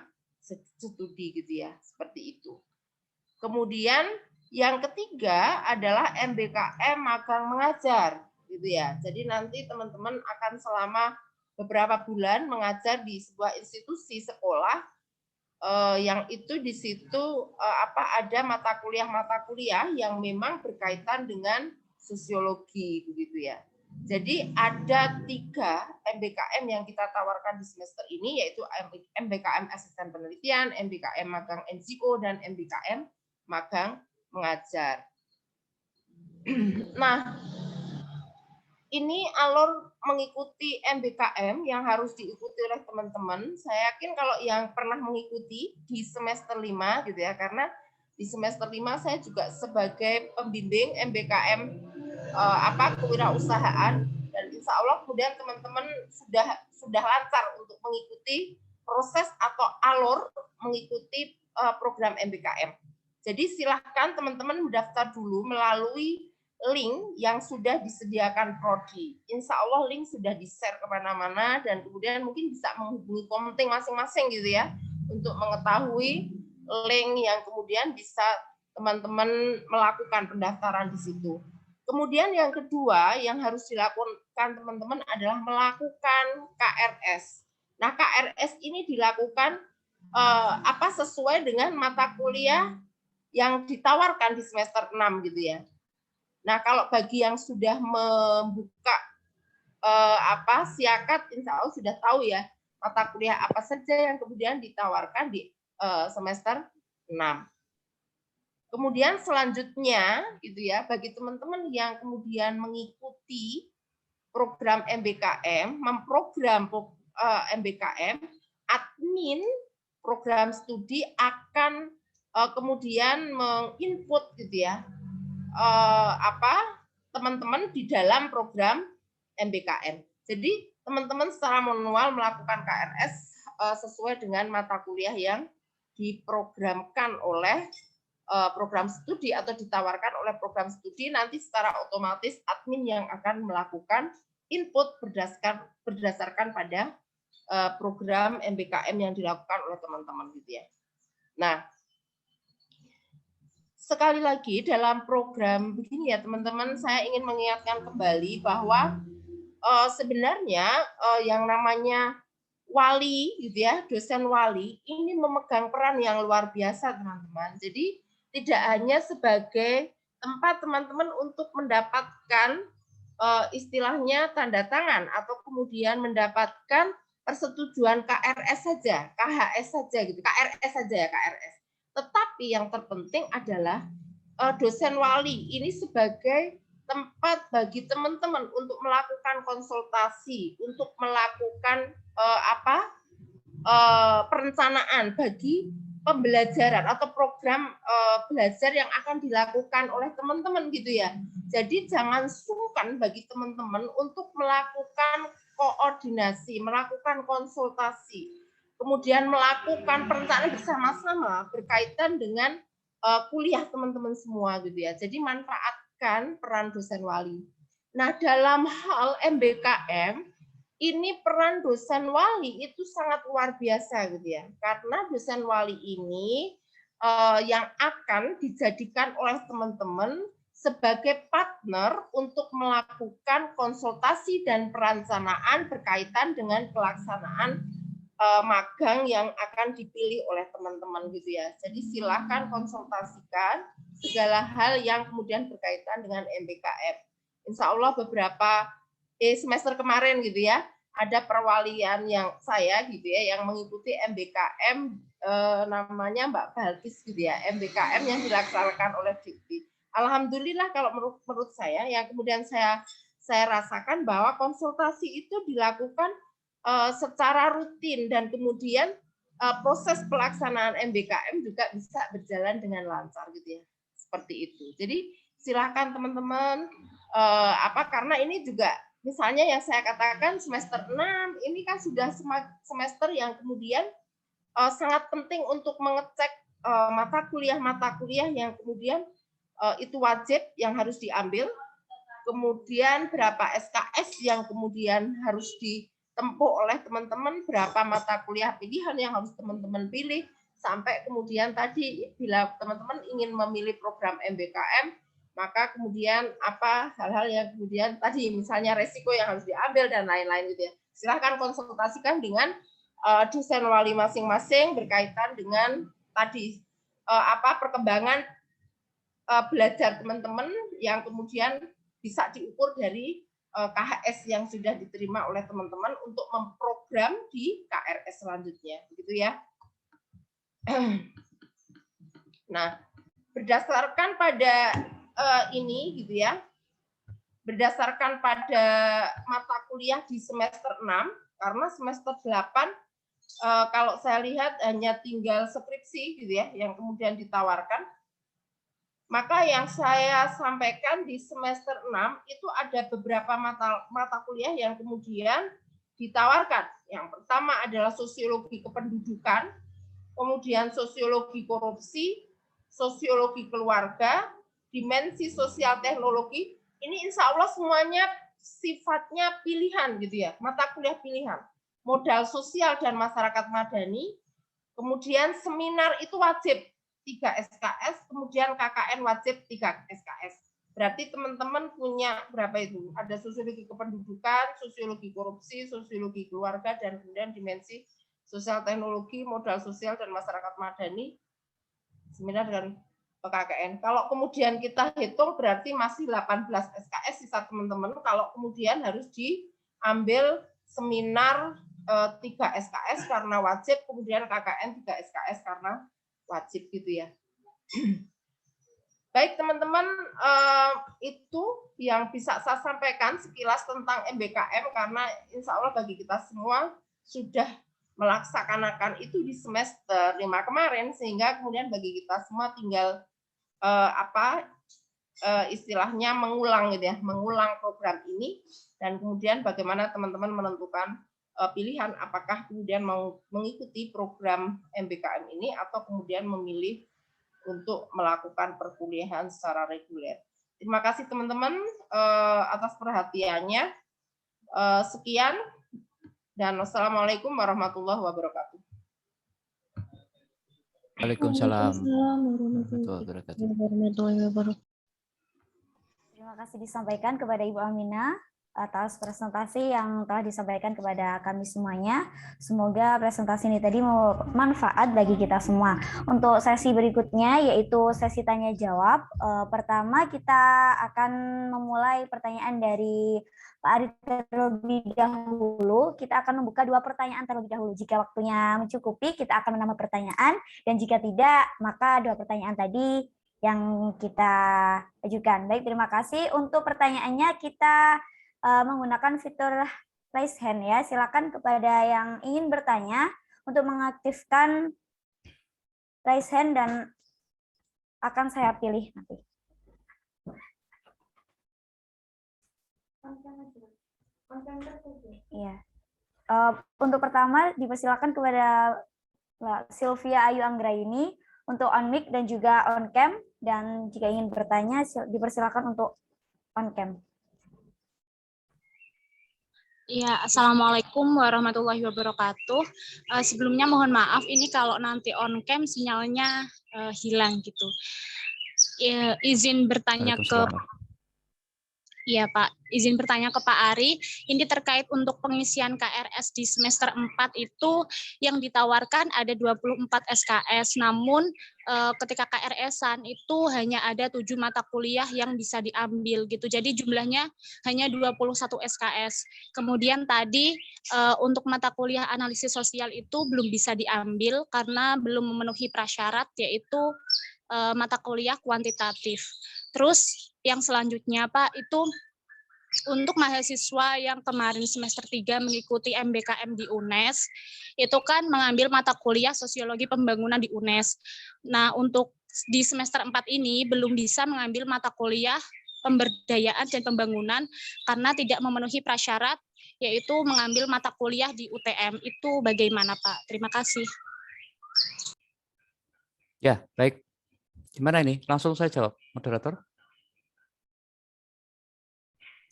studi gitu ya, seperti itu. Kemudian yang ketiga adalah MBKM magang mengajar gitu ya. Jadi nanti teman-teman akan selama beberapa bulan mengajar di sebuah institusi sekolah yang itu di situ ada mata kuliah yang memang berkaitan dengan sosiologi begitu ya. Jadi ada 3 MBKM yang kita tawarkan di semester ini, yaitu MBKM asisten penelitian, MBKM magang NGO, dan MBKM magang mengajar. Nah, ini alur mengikuti MBKM yang harus diikuti oleh teman-teman. Saya yakin kalau yang pernah mengikuti di semester 5 gitu ya, karena di semester 5 saya juga sebagai pembimbing MBKM kewirausahaan, dan insya Allah kemudian teman-teman sudah lancar untuk mengikuti proses atau alur mengikuti program MBKM. Jadi silahkan teman-teman mendaftar dulu melalui link yang sudah disediakan prodi. Insya Allah link sudah di-share kemana-mana dan kemudian mungkin bisa menghubungi komting masing-masing gitu ya untuk mengetahui link yang kemudian bisa teman-teman melakukan pendaftaran di situ. Kemudian yang kedua yang harus dilakukan teman-teman adalah melakukan KRS. Nah, KRS ini dilakukan sesuai dengan mata kuliah yang ditawarkan di semester 6 gitu ya. Nah, kalau bagi yang sudah membuka siakat, insya Allah sudah tahu ya mata kuliah apa saja yang kemudian ditawarkan di semester 6. Kemudian selanjutnya gitu ya, bagi teman-teman yang kemudian mengikuti program MBKM, memprogram MBKM, admin program studi akan kemudian menginput gitu ya teman-teman di dalam program MBKM. Jadi teman-teman secara manual melakukan KRS sesuai dengan mata kuliah yang diprogramkan oleh program studi atau ditawarkan oleh program studi, nanti secara otomatis admin yang akan melakukan input berdasarkan pada program MBKM yang dilakukan oleh teman-teman gitu ya. Nah, sekali lagi dalam program begini ya teman-teman, saya ingin mengingatkan kembali bahwa sebenarnya yang namanya wali gitu ya, dosen wali ini memegang peran yang luar biasa teman-teman. Jadi tidak hanya sebagai tempat teman-teman untuk mendapatkan istilahnya tanda tangan atau kemudian mendapatkan persetujuan KRS saja, KHS saja gitu, KRS saja ya KRS. Tetapi yang terpenting adalah dosen wali ini sebagai tempat bagi teman-teman untuk melakukan konsultasi, untuk melakukan perencanaan bagi pembelajaran atau program belajar yang akan dilakukan oleh teman-teman gitu ya. Jadi jangan sungkan bagi teman-teman untuk melakukan koordinasi, melakukan konsultasi, kemudian melakukan perencanaan bersama-sama berkaitan dengan kuliah teman-teman semua gitu ya. Jadi manfaatkan peran dosen wali. Nah, dalam hal MBKM ini peran dosen wali itu sangat luar biasa gitu ya. Karena dosen wali ini yang akan dijadikan oleh teman-teman sebagai partner untuk melakukan konsultasi dan perencanaan berkaitan dengan pelaksanaan magang yang akan dipilih oleh teman-teman gitu ya. Jadi silakan konsultasikan segala hal yang kemudian berkaitan dengan MBKM. Insya Allah beberapa semester kemarin gitu ya, ada perwalian yang saya gitu ya yang mengikuti MBKM namanya Mbak Balkis gitu ya, MBKM yang dilaksanakan oleh Dikti. Alhamdulillah kalau menurut saya yang kemudian saya rasakan bahwa konsultasi itu dilakukan secara rutin dan kemudian proses pelaksanaan MBKM juga bisa berjalan dengan lancar gitu ya. Seperti itu. Jadi silakan teman-teman karena ini juga misalnya yang saya katakan semester 6 ini kan sudah semester yang kemudian sangat penting untuk mengecek mata kuliah yang kemudian itu wajib yang harus diambil, kemudian berapa SKS yang kemudian harus ditempuh oleh teman-teman, berapa mata kuliah pilihan yang harus teman-teman pilih, sampai kemudian tadi bila teman-teman ingin memilih program MBKM, maka kemudian apa hal-hal yang kemudian tadi misalnya resiko yang harus diambil dan lain-lain gitu ya. Silahkan konsultasikan dengan dosen wali masing-masing berkaitan dengan tadi perkembangan belajar teman-teman yang kemudian bisa diukur dari KHS yang sudah diterima oleh teman-teman untuk memprogram di KRS selanjutnya, begitu ya. Nah, berdasarkan pada ini gitu ya, berdasarkan pada mata kuliah di semester 6, karena semester 8 kalau saya lihat hanya tinggal skripsi gitu ya yang kemudian ditawarkan. Maka yang saya sampaikan di semester 6 itu ada beberapa mata kuliah yang kemudian ditawarkan. Yang pertama adalah sosiologi kependudukan, kemudian sosiologi korupsi, sosiologi keluarga, dimensi sosial teknologi. Ini insya Allah semuanya sifatnya pilihan gitu ya, mata kuliah pilihan. Modal sosial dan masyarakat madani, kemudian seminar itu wajib 3 SKS, kemudian KKN wajib 3 SKS. Berarti teman-teman punya berapa itu? Ada sosiologi kependudukan, sosiologi korupsi, sosiologi keluarga, dan kemudian dimensi sosial teknologi, modal sosial dan masyarakat madani, seminar dan KKN. Kalau kemudian kita hitung berarti masih 18 SKS sisa teman-teman. Kalau kemudian harus diambil seminar 3 SKS karena wajib, kemudian KKN 3 SKS karena wajib gitu ya. Baik teman-teman, itu yang bisa saya sampaikan sekilas tentang MBKM, karena insya Allah bagi kita semua sudah melaksanakan itu di semester 5 kemarin, sehingga kemudian bagi kita semua tinggal istilahnya mengulang gitu ya, mengulang program ini, dan kemudian bagaimana teman-teman menentukan pilihan apakah kemudian mau mengikuti program MBKM ini atau kemudian memilih untuk melakukan perkuliahan secara reguler. Terima kasih teman-teman atas perhatiannya. Sekian dan wassalamualaikum warahmatullahi wabarakatuh. Waalaikumsalam warahmatullahi wabarakatuh. Terima kasih disampaikan kepada Ibu Aminah atas presentasi yang telah disampaikan kepada kami semuanya. Semoga presentasi ini tadi bermanfaat bagi kita semua. Untuk sesi berikutnya yaitu sesi tanya jawab. Pertama kita akan memulai pertanyaan dari Pak Ari terlebih dahulu. Kita akan membuka 2 pertanyaan terlebih dahulu. Jika waktunya mencukupi, kita akan menambah pertanyaan, dan jika tidak, maka 2 pertanyaan tadi yang kita ajukan. Baik, terima kasih. Untuk pertanyaannya kita menggunakan fitur raise hand ya. Silakan kepada yang ingin bertanya untuk mengaktifkan raise hand dan akan saya pilih nanti. Iya. Untuk pertama dipersilakan kepada Mbak Sylvia Ayu Anggraini untuk on mic dan juga on cam, dan jika ingin bertanya dipersilakan untuk on cam. Ya, Assalamualaikum warahmatullahi wabarakatuh. Sebelumnya mohon maaf ini kalau nanti on cam sinyalnya hilang gitu. Izin bertanya ke Iya Pak, izin bertanya ke Pak Ari, ini terkait untuk pengisian KRS di semester 4 itu yang ditawarkan ada 24 SKS, namun ketika KRS-an itu hanya ada 7 mata kuliah yang bisa diambil gitu, jadi jumlahnya hanya 21 SKS. Kemudian tadi untuk mata kuliah analisis sosial itu belum bisa diambil karena belum memenuhi prasyarat, yaitu mata kuliah kuantitatif. Terus yang selanjutnya Pak, itu untuk mahasiswa yang kemarin semester 3 mengikuti MBKM di UNES, itu kan mengambil mata kuliah sosiologi pembangunan di UNES. Nah, untuk di semester 4 ini belum bisa mengambil mata kuliah pemberdayaan dan pembangunan karena tidak memenuhi prasyarat, yaitu mengambil mata kuliah di UTM. Itu bagaimana Pak? Terima kasih. Ya, baik. Gimana ini? Langsung saya jawab, moderator.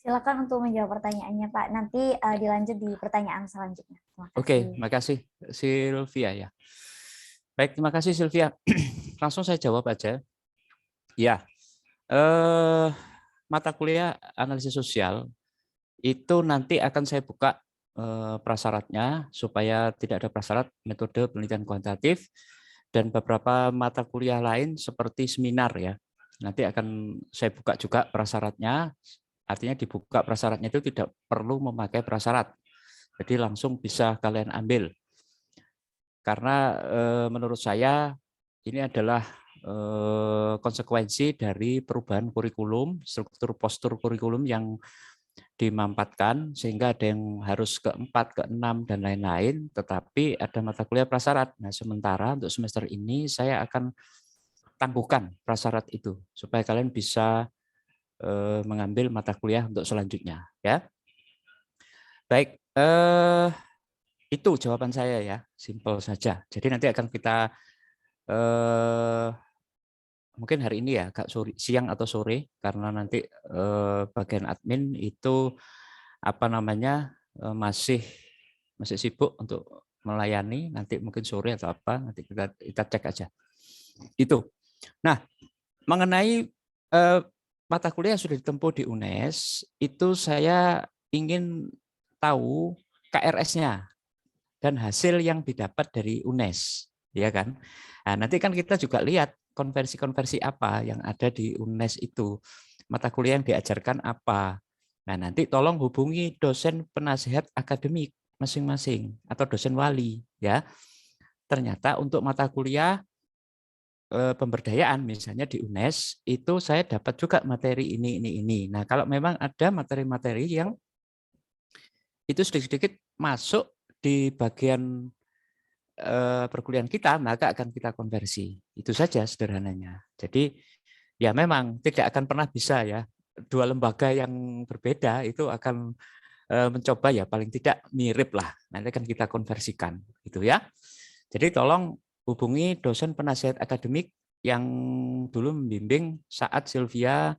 Silakan untuk menjawab pertanyaannya Pak. Nanti dilanjut di pertanyaan selanjutnya. Oke, terima kasih Sylvia ya. Baik, terima kasih Sylvia. Langsung saya jawab aja. Ya, mata kuliah analisis sosial itu nanti akan saya buka prasyaratnya supaya tidak ada prasyarat metode penelitian kuantitatif dan beberapa mata kuliah lain seperti seminar ya. Nanti akan saya buka juga prasyaratnya. Artinya dibuka prasyaratnya itu tidak perlu memakai prasyarat. Jadi langsung bisa kalian ambil. Karena menurut saya ini adalah konsekuensi dari perubahan kurikulum, struktur postur kurikulum yang dimampatkan, sehingga ada yang harus ke-4, ke-6, dan lain-lain, tetapi ada mata kuliah prasyarat. Nah, sementara untuk semester ini saya akan tangguhkan prasyarat itu, supaya kalian bisa mengambil mata kuliah untuk selanjutnya. Ya, baik, itu jawaban saya ya, simpel saja. Jadi nanti akan kita mungkin hari ini ya, agak siang atau sore, karena nanti bagian admin itu masih sibuk untuk melayani. Nanti mungkin sore atau apa, nanti kita cek aja. Itu. Nah, mengenai mata kuliah yang sudah ditempuh di UNES, itu saya ingin tahu KRS-nya dan hasil yang didapat dari UNES, ya kan? Nah, nanti kan kita juga lihat konversi-konversi apa yang ada di UNES itu, mata kuliah yang diajarkan apa. Nah, nanti tolong hubungi dosen penasihat akademik masing-masing atau dosen wali ya. Ternyata untuk mata kuliah pemberdayaan misalnya di UNES itu saya dapat juga materi ini. Nah, kalau memang ada materi-materi yang itu sedikit-sedikit masuk di bagian perkuliahan kita, maka akan kita konversi. Itu saja sederhananya. Jadi ya memang tidak akan pernah bisa ya dua lembaga yang berbeda itu akan mencoba ya paling tidak mirip lah. Nanti akan kita konversikan gitu ya. Jadi tolong hubungi dosen penasihat akademik yang dulu membimbing saat Sylvia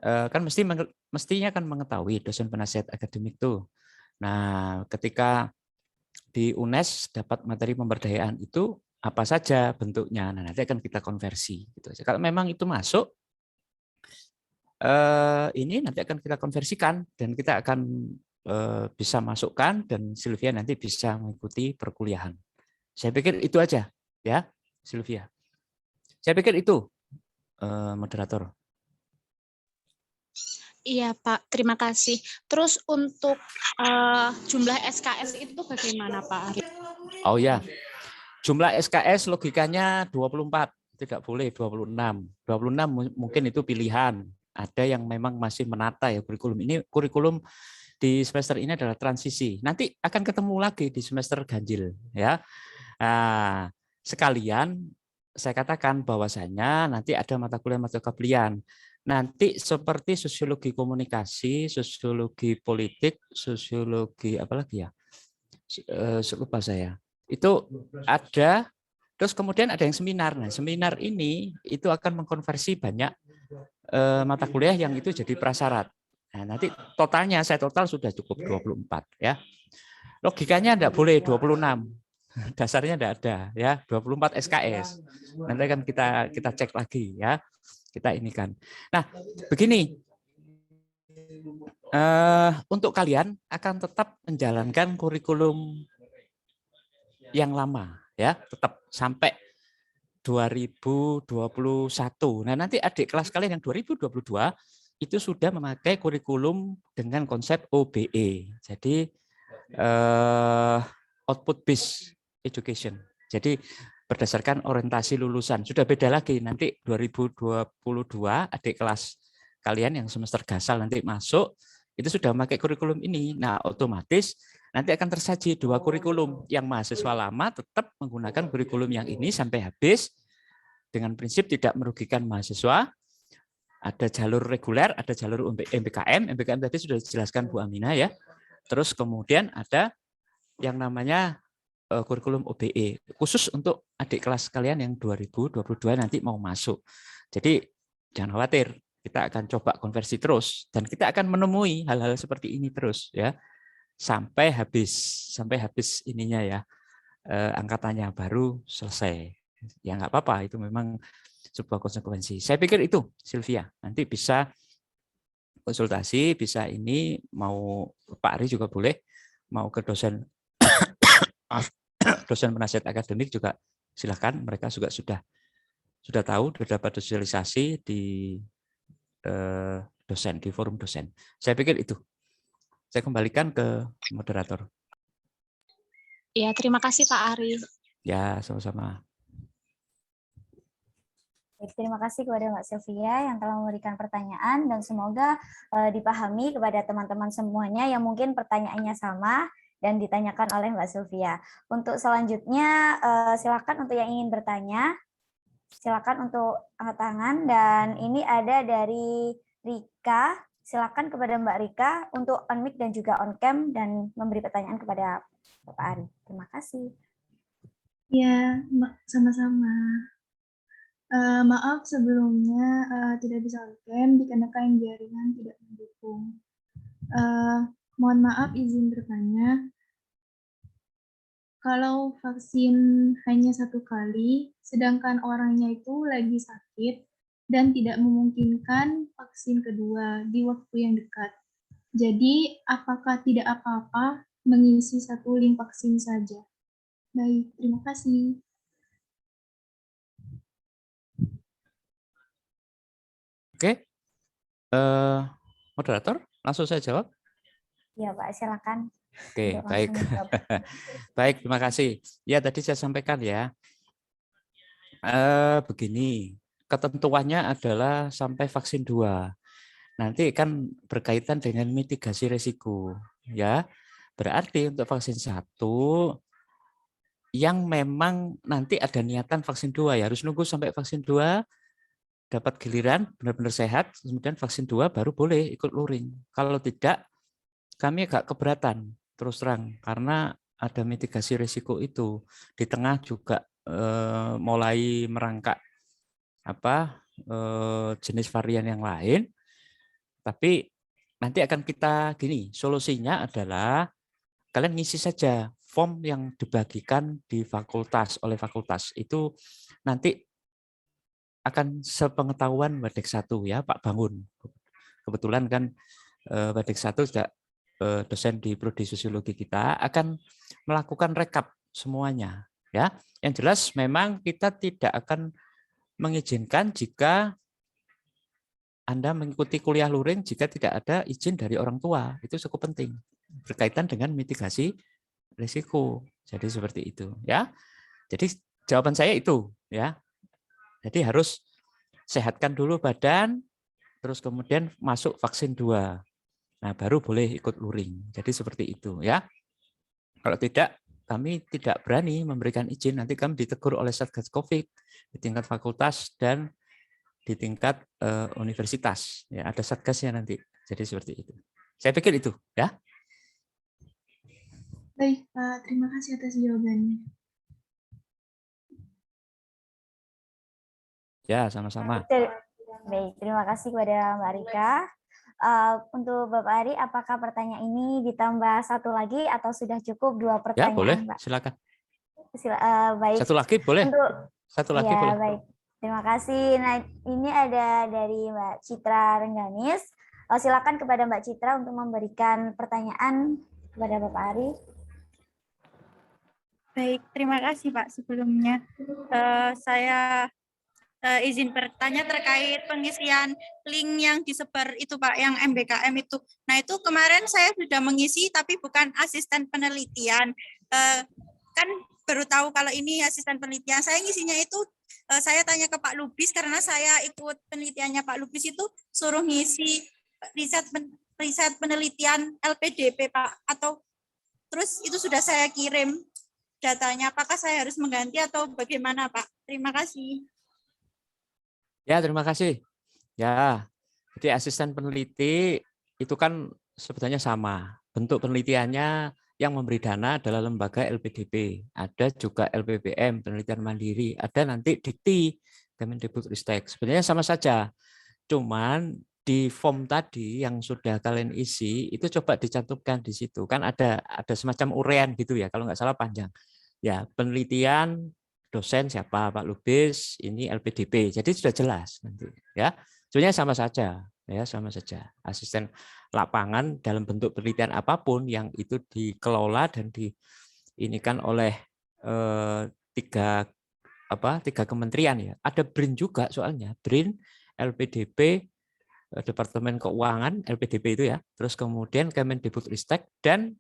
kan mestinya kan mengetahui dosen penasihat akademik tuh. Nah, ketika di UNES dapat materi pemberdayaan itu apa saja bentuknya. Nah, nanti akan kita konversi gitu. Kalau memang itu masuk ini nanti akan kita konversikan dan kita akan bisa masukkan dan Sylvia nanti bisa mengikuti perkuliahan. Saya pikir itu aja ya, Sylvia. Saya pikir itu moderator. Iya Pak, terima kasih. Terus untuk jumlah SKS itu bagaimana Pak Ari? Oh ya, jumlah SKS logikanya 24, tidak boleh 26. 26 mungkin itu pilihan. Ada yang memang masih menata ya kurikulum. Ini kurikulum di semester ini adalah transisi. Nanti akan ketemu lagi di semester ganjil ya. Nah, sekalian saya katakan bahwasanya nanti ada mata kuliah pilihan. Nanti seperti sosiologi komunikasi, sosiologi politik, sosiologi apa lagi ya? Lupa saya. Itu ada, terus kemudian ada yang seminar. Nah, seminar ini itu akan mengkonversi banyak mata kuliah yang itu jadi prasyarat. Nah, nanti totalnya saya total sudah cukup 24 ya. Logikanya enggak boleh 26. Dasarnya enggak ada ya, 24 SKS. Nanti kan kita cek lagi ya. Kita ini kan. Nah, begini. Untuk kalian akan tetap menjalankan kurikulum yang lama ya, tetap sampai 2021. Nah, nanti adik kelas kalian yang 2022 itu sudah memakai kurikulum dengan konsep OBE. Jadi output based education. Jadi berdasarkan orientasi lulusan. Sudah beda lagi nanti 2022 adik kelas kalian yang semester gasal nanti masuk itu sudah memakai kurikulum ini. Nah, otomatis nanti akan tersaji dua kurikulum. Yang mahasiswa lama tetap menggunakan kurikulum yang ini sampai habis dengan prinsip tidak merugikan mahasiswa. Ada jalur reguler, ada jalur MBKM. MBKM tadi sudah dijelaskan Bu Aminah ya. Terus kemudian ada yang namanya kurikulum OBE khusus untuk adik kelas kalian yang 2022 nanti mau masuk. Jadi jangan khawatir, kita akan coba konversi terus dan kita akan menemui hal-hal seperti ini terus ya sampai habis ininya ya angkatannya baru selesai. Ya nggak apa-apa, itu memang sebuah konsekuensi. Saya pikir itu Sylvia nanti bisa konsultasi, bisa ini mau Pak Ari juga boleh, mau ke dosen dosen penasihat akademik juga silakan, mereka juga sudah tahu, sudah dapat sosialisasi di dosen, di forum dosen. Saya pikir itu. Saya kembalikan ke moderator. Ya, terima kasih Pak Ari. Ya, sama-sama. Terima kasih kepada Mbak Sylvia yang telah memberikan pertanyaan dan semoga dipahami kepada teman-teman semuanya yang mungkin pertanyaannya sama dan ditanyakan oleh Mbak Sylvia. Untuk selanjutnya silakan untuk yang ingin bertanya, silakan untuk angkat tangan dan ini ada dari Rika. Silakan kepada Mbak Rika untuk on mic dan juga on cam dan memberi pertanyaan kepada Bapak Ari. Terima kasih. Ya, sama-sama. Maaf sebelumnya tidak bisa on-cam dikarenakan jaringan tidak mendukung. Mohon maaf izin bertanya. Kalau vaksin hanya 1 kali, sedangkan orangnya itu lagi sakit dan tidak memungkinkan vaksin kedua di waktu yang dekat. Jadi, apakah tidak apa-apa mengisi 1 link vaksin saja? Baik, terima kasih. Oke, moderator, langsung saya jawab. Ya Pak, silakan. Oke, Untuk baik. langsung dijawab. Baik, terima kasih. Ya, tadi saya sampaikan ya. Begini, ketentuannya adalah sampai vaksin 2. Nanti kan berkaitan dengan mitigasi risiko, ya. Berarti untuk vaksin 1 yang memang nanti ada niatan vaksin 2 ya harus nunggu sampai vaksin 2 dapat giliran benar-benar sehat, kemudian vaksin 2 baru boleh ikut luring. Kalau tidak, kami agak keberatan terus terang karena ada mitigasi risiko itu. Di tengah juga mulai merangkak jenis varian yang lain, tapi nanti akan kita gini, solusinya adalah kalian ngisi saja form yang dibagikan di fakultas oleh fakultas itu nanti akan sepengetahuan Wadek 1 ya Pak Bangun. Kebetulan kan Wadek 1 juga dosen di prodi sosiologi kita akan melakukan rekap semuanya ya. Yang jelas memang kita tidak akan mengizinkan jika Anda mengikuti kuliah luring jika tidak ada izin dari orang tua. Itu cukup penting berkaitan dengan mitigasi risiko. Jadi seperti itu ya. Jadi jawaban saya itu ya. Jadi harus sehatkan dulu badan terus kemudian masuk vaksin 2. Nah, baru boleh ikut luring. Jadi seperti itu ya. Kalau tidak kami tidak berani memberikan izin, nanti kami ditegur oleh Satgas Covid di tingkat fakultas dan di tingkat universitas. Ya, ada satgasnya nanti. Jadi seperti itu. Saya pikir itu ya. Baik, Pak. Terima kasih atas jawabannya. Ya, sama-sama. Baik, terima kasih kepada Mbak Rika. Untuk Bapak Ari, apakah pertanyaan ini ditambah satu lagi atau sudah cukup 2 pertanyaan, Ya, boleh. Mbak? Silakan. Baik. Satu lagi boleh. Untuk, Satu lagi ya, boleh. Baik. Terima kasih. Nah, ini ada dari Mbak Citra Rengganis. Silakan kepada Mbak Citra untuk memberikan pertanyaan kepada Bapak Ari. Baik, terima kasih Pak. Sebelumnya saya izin bertanya terkait pengisian link yang disebar itu Pak, yang MBKM itu. Nah itu kemarin saya sudah mengisi tapi bukan asisten penelitian. Kan baru tahu kalau ini asisten penelitian. Saya ngisinya itu saya tanya ke Pak Lubis karena saya ikut penelitiannya Pak Lubis itu suruh ngisi riset penelitian LPDP Pak, atau terus itu sudah saya kirim datanya. Apakah saya harus mengganti atau bagaimana Pak? Terima kasih. Ya, terima kasih. Ya, jadi asisten peneliti itu kan sebetulnya sama. Bentuk penelitiannya yang memberi dana adalah lembaga LPDP. Ada juga LPPM, penelitian mandiri. Ada nanti Dikti, Kemendikbudristek. Sebenarnya sama saja. Cuman di form tadi yang sudah kalian isi, itu coba dicantumkan di situ. Kan ada semacam urean gitu ya, kalau nggak salah panjang. Ya, penelitian dosen siapa Pak Lubis, ini LPDP. Jadi sudah jelas nanti ya. Sebenarnya sama saja ya, sama saja. Asisten lapangan dalam bentuk penelitian apapun yang itu dikelola dan diinikan oleh tiga kementerian ya. Ada BRIN juga soalnya. BRIN, LPDP, Departemen Keuangan, LPDP itu ya. Terus kemudian Kemendikbudristek dan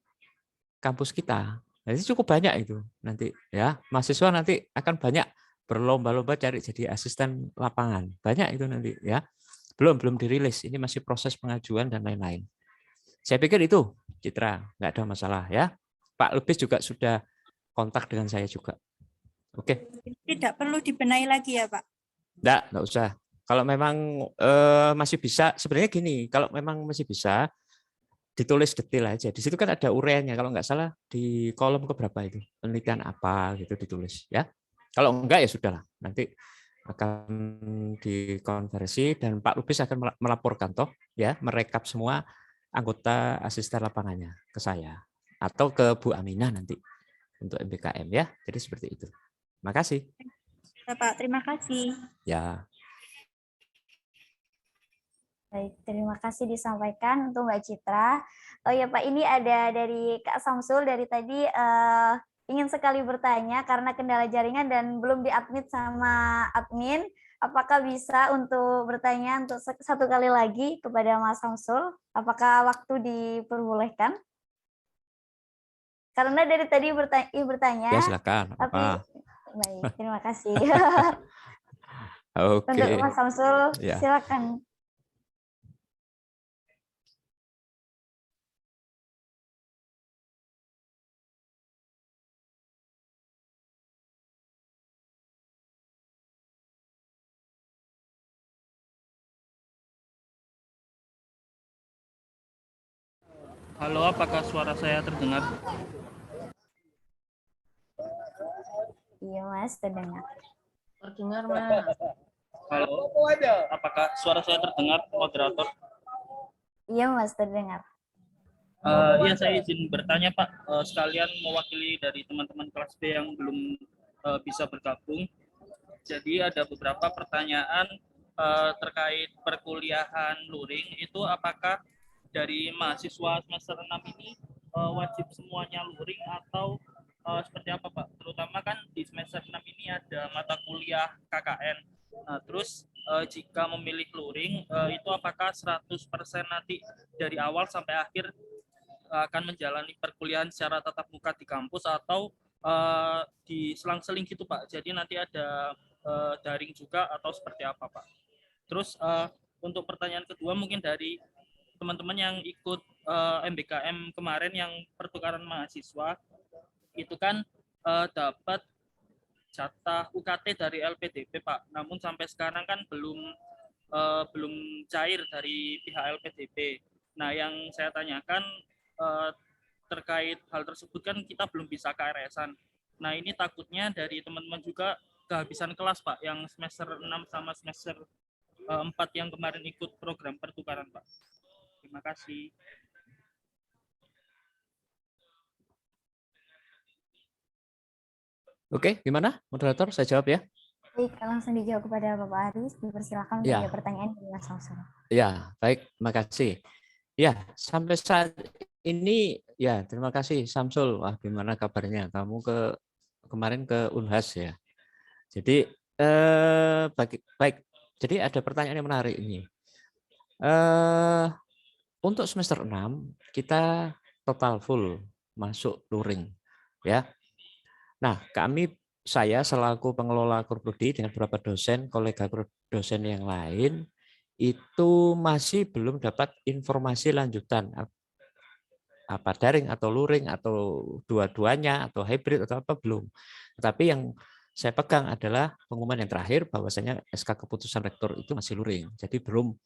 kampus kita. Jadi cukup banyak itu nanti ya. Mahasiswa nanti akan banyak berlomba-lomba cari jadi asisten lapangan. Banyak itu nanti ya. Belum dirilis. Ini masih proses pengajuan dan lain-lain. Saya pikir itu, Citra, nggak ada masalah ya. Pak Lubis juga sudah kontak dengan saya juga. Oke. Tidak perlu dibenahi lagi ya Pak? Nggak usah. Kalau memang masih bisa, sebenarnya gini, kalau memang masih bisa, ditulis detail aja. Di situ kan ada ureanya, kalau nggak salah di kolom keberapa itu, penelitian apa gitu ditulis ya. Kalau enggak ya sudahlah, nanti akan dikonversi dan Pak Lubis akan melaporkan toh ya, merekap semua anggota asisten lapangannya ke saya atau ke Bu Aminah nanti untuk MBKM ya. Jadi seperti itu. Makasih. Ya, Pak, terima kasih. Ya. Baik, terima kasih disampaikan untuk Mbak Citra. Oh ya Pak, ini ada dari Kak Samsul dari tadi ingin sekali bertanya karena kendala jaringan dan belum diadmit sama admin. apakah bisa untuk bertanya untuk satu kali lagi kepada Mas Samsul? Apakah waktu diperbolehkan? Karena dari tadi bertanya, Ya, silakan. tapi Apa? baik, terima kasih. Oke. Untuk Mas Samsul, Ya. silakan. Halo, apakah suara saya terdengar? Iya Mas, terdengar. Terdengar, Mas. Halo, apakah suara saya terdengar, moderator? Iya Mas, terdengar. Iya, saya izin bertanya, Pak. Sekalian mewakili dari teman-teman kelas B yang belum bisa bergabung. Jadi ada beberapa pertanyaan terkait perkuliahan luring. Itu apakah dari mahasiswa semester 6 ini wajib semuanya luring atau seperti apa, Pak? Terutama kan di semester 6 ini ada mata kuliah KKN. Nah, terus jika memilih luring itu apakah 100% nanti dari awal sampai akhir akan menjalani perkuliahan secara tatap muka di kampus atau di selang-seling gitu, Pak? Jadi nanti ada daring juga atau seperti apa, Pak? Terus untuk pertanyaan kedua mungkin dari teman-teman yang ikut MBKM kemarin yang pertukaran mahasiswa itu kan dapat jatah UKT dari LPDP, Pak. Namun sampai sekarang kan belum cair dari pihak LPDP. Nah, yang saya tanyakan terkait hal tersebut kan kita belum bisa KRS-an. Nah, ini takutnya dari teman-teman juga kehabisan kelas, Pak, yang semester 6 sama semester 4 yang kemarin ikut program pertukaran, Pak. Terima kasih. Oke, gimana moderator? Saya jawab ya. Baik, langsung dijawab kepada Bapak Aris. Dipersilakan untuk Ya. ada pertanyaan dari Mas Samsul. Ya, baik, terima kasih. Ya, sampai saat ini ya, terima kasih Samsul. Wah, gimana kabarnya? Kamu kemarin ke Unhas ya. Jadi baik. Jadi ada pertanyaan yang menarik ini. Untuk semester 6 kita total full masuk luring ya. Nah, saya selaku pengelola Kurprodi dengan beberapa dosen, kolega dosen yang lain itu masih belum dapat informasi lanjutan apa daring atau luring atau dua-duanya atau hybrid atau apa belum. Tetapi yang saya pegang adalah pengumuman yang terakhir bahwasanya SK keputusan rektor itu masih luring. Jadi belum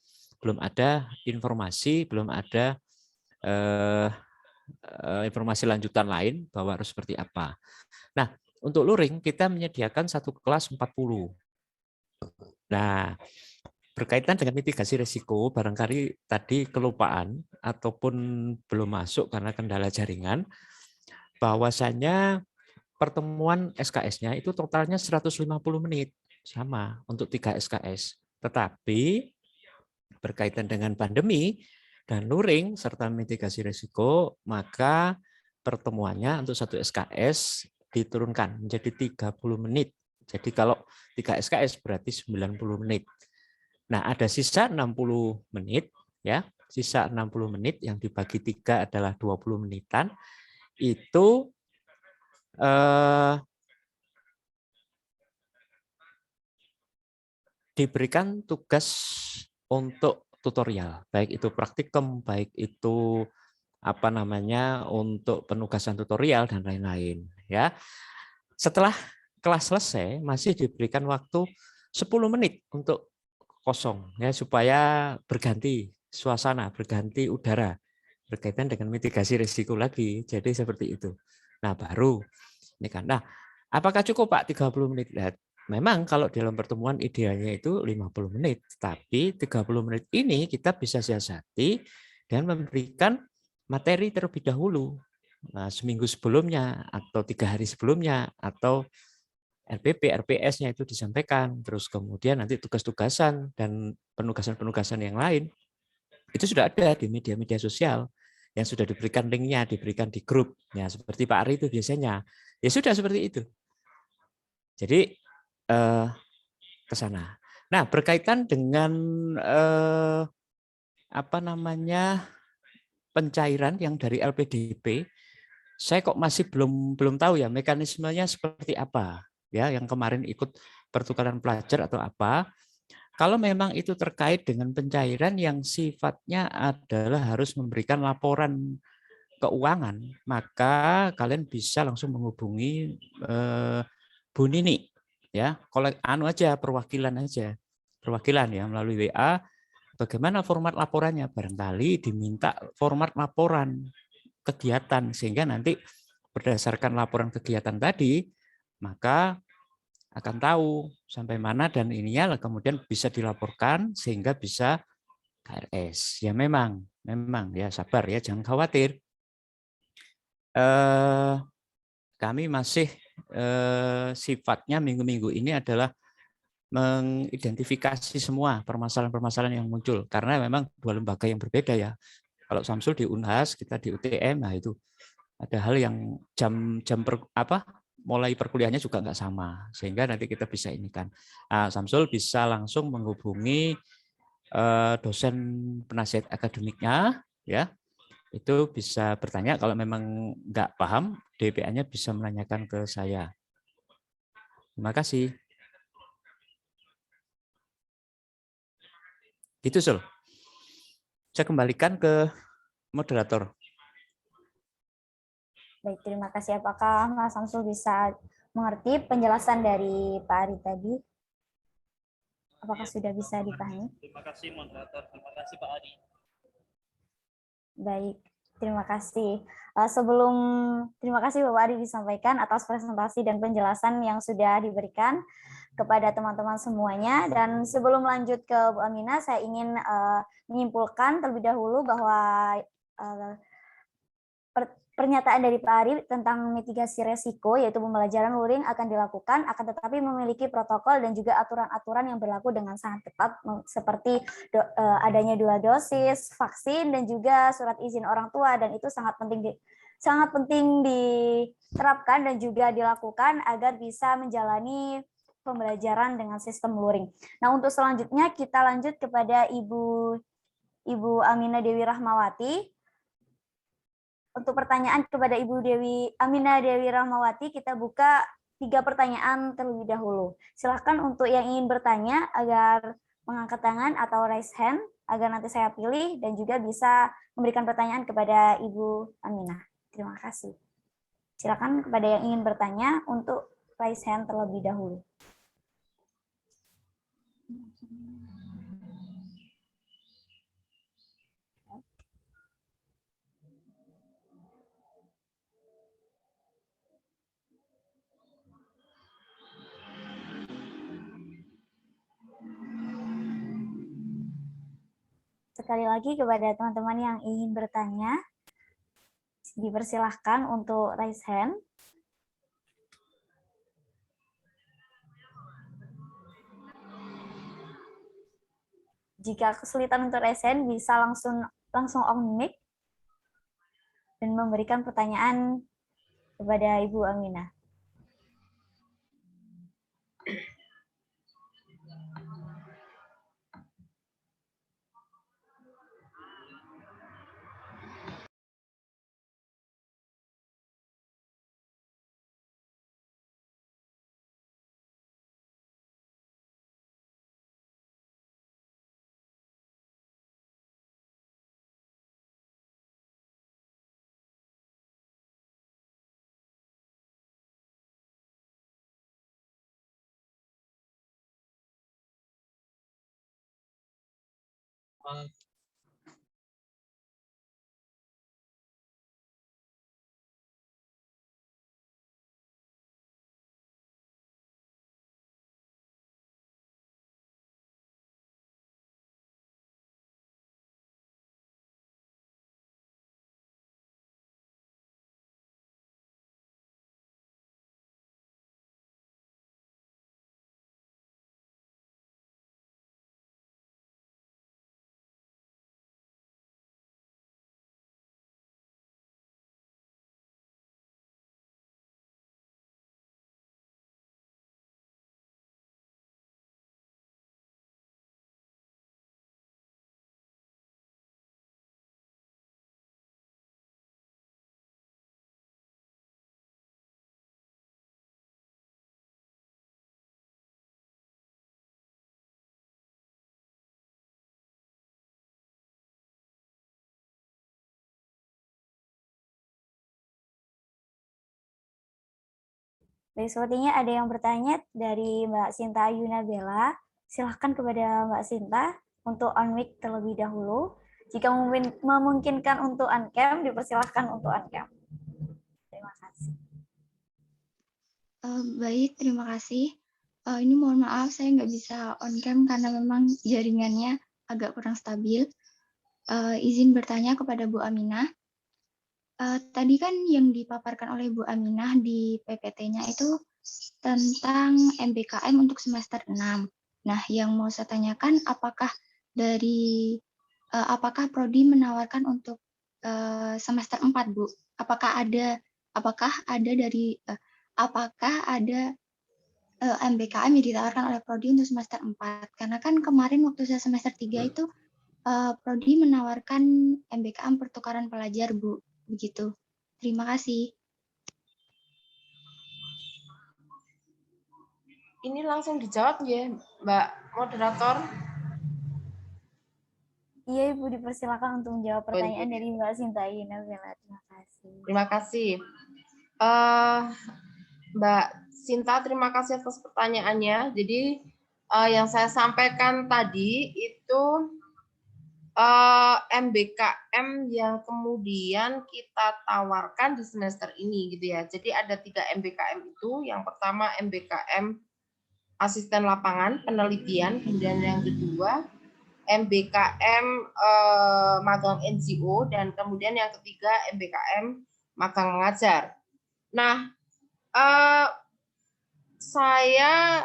ada informasi, belum ada informasi lanjutan lain bahwa harus seperti apa. Nah, untuk luring kita menyediakan satu kelas 40. Nah, berkaitan dengan mitigasi risiko, barangkali tadi kelupaan ataupun belum masuk karena kendala jaringan, bahwasanya pertemuan SKS-nya itu totalnya 150 menit, sama untuk 3 SKS. Tetapi berkaitan dengan pandemi dan luring serta mitigasi risiko, maka pertemuannya untuk satu SKS diturunkan menjadi 30 menit. Jadi kalau 3 SKS berarti 90 menit. Nah, ada sisa 60 menit ya. Sisa 60 menit yang dibagi 3 adalah 20 menitan. Itu diberikan tugas untuk tutorial, baik itu praktikum, baik itu untuk penugasan tutorial dan lain-lain ya. Setelah kelas selesai masih diberikan waktu 10 menit untuk kosong ya supaya berganti suasana, berganti udara berkaitan dengan mitigasi risiko lagi. Jadi seperti itu. Nah, baru ini kan. Nah, apakah cukup Pak 30 menit? Memang kalau dalam pertemuan idealnya itu 50 menit, tapi 30 menit ini kita bisa siasati dan memberikan materi terlebih dahulu. Nah, seminggu sebelumnya atau 3 hari sebelumnya atau RPP, RPS-nya itu disampaikan, terus kemudian nanti tugas-tugasan dan penugasan-penugasan yang lain itu sudah ada di media-media sosial yang sudah diberikan linknya, diberikan di grup, ya seperti Pak Ari itu biasanya, ya sudah seperti itu. Jadi ke sana. Nah, berkaitan dengan apa namanya pencairan yang dari LPDP, saya kok masih belum tahu ya mekanismenya seperti apa ya yang kemarin ikut pertukaran pelajar atau apa. Kalau memang itu terkait dengan pencairan yang sifatnya adalah harus memberikan laporan keuangan, maka kalian bisa langsung menghubungi Bu Nini ya, perwakilan ya melalui WA. Bagaimana format laporannya? Barangkali diminta format laporan kegiatan sehingga nanti berdasarkan laporan kegiatan tadi maka akan tahu sampai mana dan ininya kemudian bisa dilaporkan sehingga bisa KRS. Ya memang ya sabar ya, jangan khawatir. Kami masih sifatnya minggu-minggu ini adalah mengidentifikasi semua permasalahan-permasalahan yang muncul karena memang dua lembaga yang berbeda ya. Kalau Samsul di Unhas, kita di UTM, nah itu ada hal yang mulai perkuliahannya juga nggak sama sehingga nanti kita bisa ini kan. Nah, Samsul bisa langsung menghubungi dosen penasihat akademiknya ya. Itu bisa bertanya kalau memang nggak paham, DPA-nya bisa menanyakan ke saya. Terima kasih. Gitu, Sul. Saya kembalikan ke moderator. Baik, terima kasih. Apakah Mas Samsul bisa mengerti penjelasan dari Pak Ari tadi? Apakah sudah bisa dipahami? Terima kasih moderator, terima kasih Pak Ari. Baik, terima kasih. Terima kasih Bapak Ari disampaikan atas presentasi dan penjelasan yang sudah diberikan kepada teman-teman semuanya. Dan sebelum lanjut ke Bu Aminah, saya ingin menyimpulkan terlebih dahulu bahwa pernyataan dari Pak Ari tentang mitigasi resiko, yaitu pembelajaran luring akan dilakukan, akan tetapi memiliki protokol dan juga aturan-aturan yang berlaku dengan sangat ketat, seperti adanya 2 dosis vaksin dan juga surat izin orang tua, dan itu sangat penting diterapkan dan juga dilakukan agar bisa menjalani pembelajaran dengan sistem luring. Nah, untuk selanjutnya kita lanjut kepada Ibu Aminah Dewi Rahmawati. Untuk pertanyaan kepada Ibu Aminah Dewi Rahmawati, kita buka 3 pertanyaan terlebih dahulu. Silakan untuk yang ingin bertanya agar mengangkat tangan atau raise hand, agar nanti saya pilih dan juga bisa memberikan pertanyaan kepada Ibu Aminah. Terima kasih. Silakan kepada yang ingin bertanya untuk raise hand terlebih dahulu. Sekali lagi kepada teman-teman yang ingin bertanya, dipersilahkan untuk raise hand. Jika kesulitan untuk raise hand, bisa langsung on mic dan memberikan pertanyaan kepada Ibu Aminah. Baik, sepertinya ada yang bertanya dari Mbak Sinta Yunabella. Silahkan kepada Mbak Sinta untuk on-mic terlebih dahulu. Jika memungkinkan untuk on-cam, dipersilahkan untuk on-cam. Terima kasih. Baik, terima kasih. Ini mohon maaf, saya nggak bisa on-cam karena memang jaringannya agak kurang stabil. Izin bertanya kepada Bu Aminah. Tadi kan yang dipaparkan oleh Bu Aminah di PPT-nya itu tentang MBKM untuk semester 6. Nah, yang mau saya tanyakan apakah Prodi menawarkan untuk semester 4, Bu? Apakah ada MBKM yang ditawarkan oleh Prodi untuk semester 4? Karena kan kemarin waktu saya semester 3 itu Prodi menawarkan MBKM pertukaran pelajar, Bu. Begitu. Terima kasih. Ini langsung dijawab ya, Mbak Moderator. Iya, Ibu, dipersilakan untuk menjawab pertanyaan dari Mbak Sinta Yunabella. Terima kasih. Terima kasih. Mbak Sinta, terima kasih atas pertanyaannya. Jadi yang saya sampaikan tadi itu MBKM yang kemudian kita tawarkan di semester ini gitu ya. Jadi ada 3 MBKM itu. Yang pertama MBKM asisten lapangan penelitian, kemudian yang kedua MBKM magang NGO, dan kemudian yang ketiga MBKM magang mengajar. Nah, saya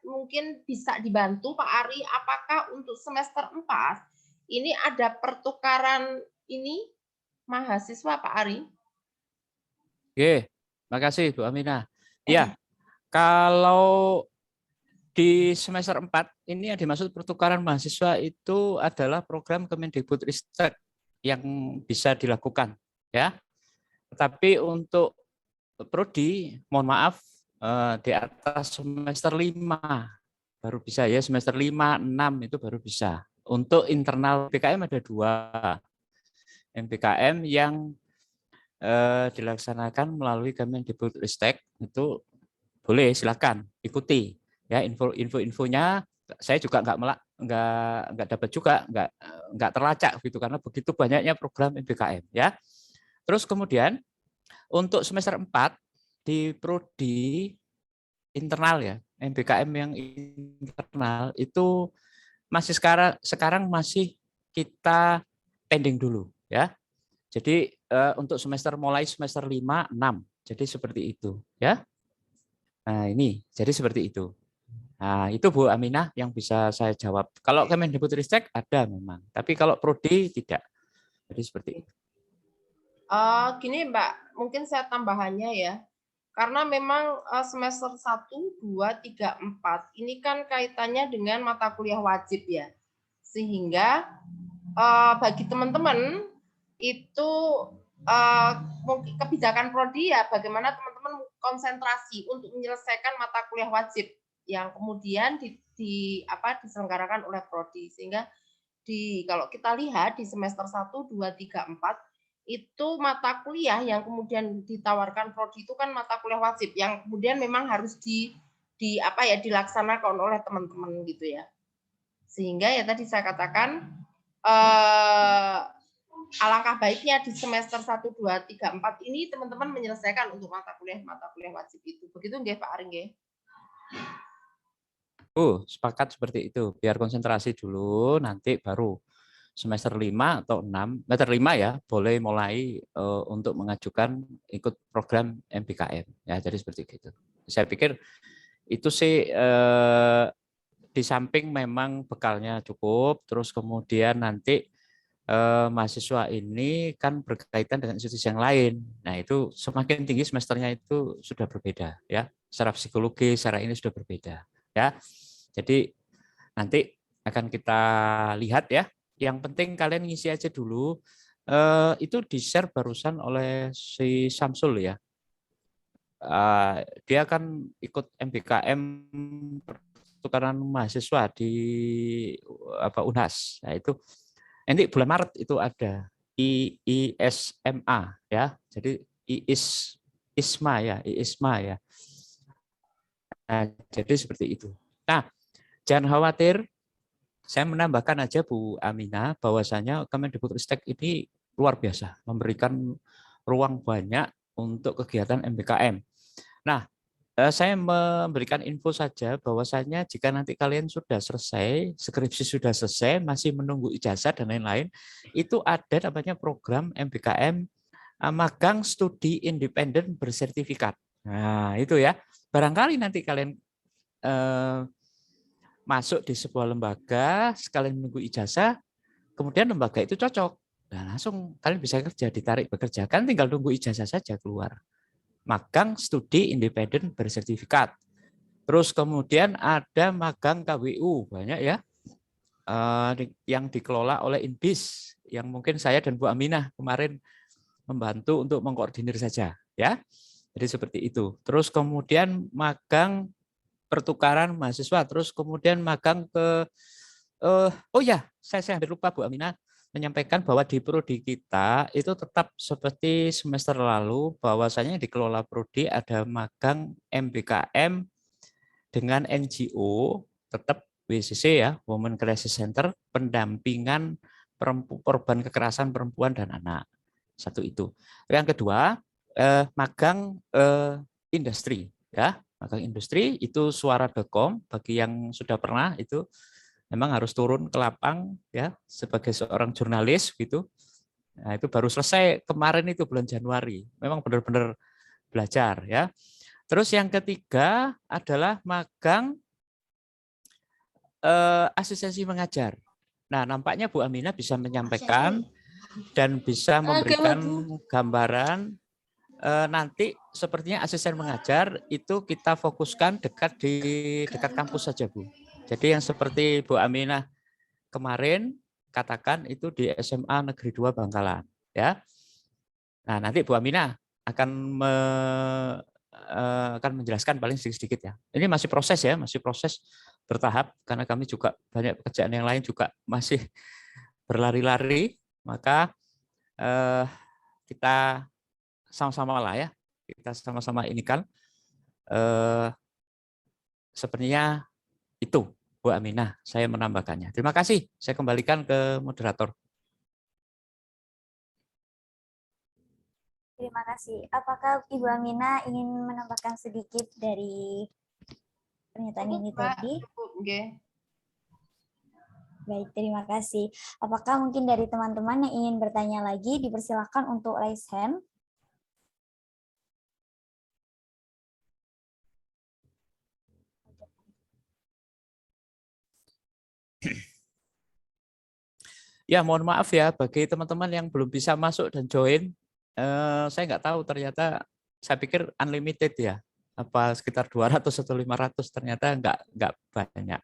mungkin bisa dibantu Pak Ari, apakah untuk semester 4 ini ada pertukaran ini mahasiswa Pak Ari? Oke, makasih Bu Aminah. Ya, kalau di semester 4 ini yang dimaksud pertukaran mahasiswa itu adalah program Kemendikbudristek yang bisa dilakukan, ya. Tetapi untuk prodi, mohon maaf, di atas semester 5 baru bisa ya, semester 5, 6 itu baru bisa. Untuk internal MBKM ada 2. MBKM yang dilaksanakan melalui Kemendikbudristek itu boleh, silakan ikuti ya. Infonya saya juga nggak dapat juga, nggak terlacak gitu karena begitu banyaknya program MBKM ya. Terus kemudian untuk semester 4 di prodi internal ya, MBKM yang internal itu masih sekarang masih kita pending dulu ya. Jadi untuk mulai semester 5, 6. Jadi seperti itu ya. Nah, ini jadi seperti itu. Nah, itu Bu Aminah yang bisa saya jawab. Kalau Kemendikbudristek ada memang, tapi kalau prodi tidak. Jadi seperti itu. Gini Mbak, mungkin saya tambahannya ya. Karena memang semester 1, 2, 3, 4 ini kan kaitannya dengan mata kuliah wajib ya. Sehingga bagi teman-teman itu mungkin kebijakan prodi ya bagaimana teman-teman konsentrasi untuk menyelesaikan mata kuliah wajib yang kemudian diselenggarakan oleh prodi. Sehingga kalau kita lihat di semester 1, 2, 3, 4 itu mata kuliah yang kemudian ditawarkan prodi itu kan mata kuliah wajib yang kemudian memang harus dilaksanakan oleh teman-teman gitu ya. Sehingga ya tadi saya katakan alangkah baiknya di semester 1, 2, 3, 4 ini teman-teman menyelesaikan untuk mata kuliah wajib itu. Begitu nggih Pak Ari nggih? Sepakat seperti itu. Biar konsentrasi dulu, nanti baru semester 5 atau 6, semester 5 ya, boleh mulai untuk mengajukan ikut program MBKM. Ya, jadi seperti itu. Saya pikir itu sih di samping memang bekalnya cukup, terus kemudian nanti mahasiswa ini kan berkaitan dengan institusi yang lain. Nah, itu semakin tinggi semesternya itu sudah berbeda ya. Secara psikologi, secara ini sudah berbeda ya. Jadi nanti akan kita lihat ya. Yang penting kalian ngisi aja dulu. Itu di-share barusan oleh si Samsul ya. Dia akan ikut MBKM pertukaran mahasiswa di UNHAS. Nah, itu nanti bulan Maret itu ada IISMA ya. Jadi ISMA ya, ISMA ya. Nah, jadi seperti itu. Nah, jangan khawatir, saya menambahkan aja Bu Amina bahwasanya Kemendikbudristek ini luar biasa, memberikan ruang banyak untuk kegiatan MBKM. Nah, saya memberikan info saja bahwasanya jika nanti kalian sudah selesai, skripsi sudah selesai, masih menunggu ijazah dan lain-lain, itu ada namanya program MBKM magang studi independen bersertifikat. Nah, itu ya. Barangkali nanti kalian masuk di sebuah lembaga, sekalian menunggu ijazah, kemudian lembaga itu cocok. Nah, langsung kalian bisa kerja, ditarik bekerja. Kan tinggal nunggu ijazah saja keluar. Magang studi independen bersertifikat. Terus kemudian ada magang KWU, banyak ya, yang dikelola oleh INBIS, yang mungkin saya dan Bu Aminah kemarin membantu untuk mengkoordinir saja. Ya, jadi seperti itu. Terus kemudian magang pertukaran mahasiswa, terus kemudian magang ke oh ya, saya hampir lupa Bu Aminah menyampaikan bahwa di prodi kita itu tetap seperti semester lalu, bahwasanya dikelola prodi ada magang MBKM dengan NGO, tetap WCC ya, Women Crisis Center, pendampingan korban kekerasan perempuan dan anak. Satu itu. Yang kedua, magang industri ya. Magang industri itu suara.com, bagi yang sudah pernah itu memang harus turun ke lapang ya sebagai seorang jurnalis gitu. Nah, itu baru selesai kemarin itu bulan Januari. Memang benar-benar belajar ya. Terus yang ketiga adalah magang asistensi mengajar. Nah, nampaknya Bu Aminah bisa menyampaikan dan bisa memberikan gambaran nanti sepertinya asisten mengajar itu kita fokuskan dekat kampus saja, Bu. Jadi yang seperti Bu Aminah kemarin katakan itu di SMA Negeri 2 Bangkalan, ya. Nah, nanti Bu Aminah akan menjelaskan paling sedikit ya. Ini masih proses ya, masih proses bertahap karena kami juga banyak pekerjaan yang lain juga masih berlari-lari, maka kita sama-sama lah ya, kita sama-sama ini kan sepertinya itu Bu Aminah, saya menambahkannya. Terima kasih, saya kembalikan ke moderator. Terima kasih. Apakah Ibu Aminah ingin menambahkan sedikit dari pernyataan ini tadi? Baik, terima kasih. Apakah mungkin dari teman-teman yang ingin bertanya lagi, dipersilakan untuk raise hand. Ya, mohon maaf ya bagi teman-teman yang belum bisa masuk dan join. Saya nggak tahu, ternyata saya pikir unlimited ya. Apa sekitar 200 atau 500, ternyata nggak banyak.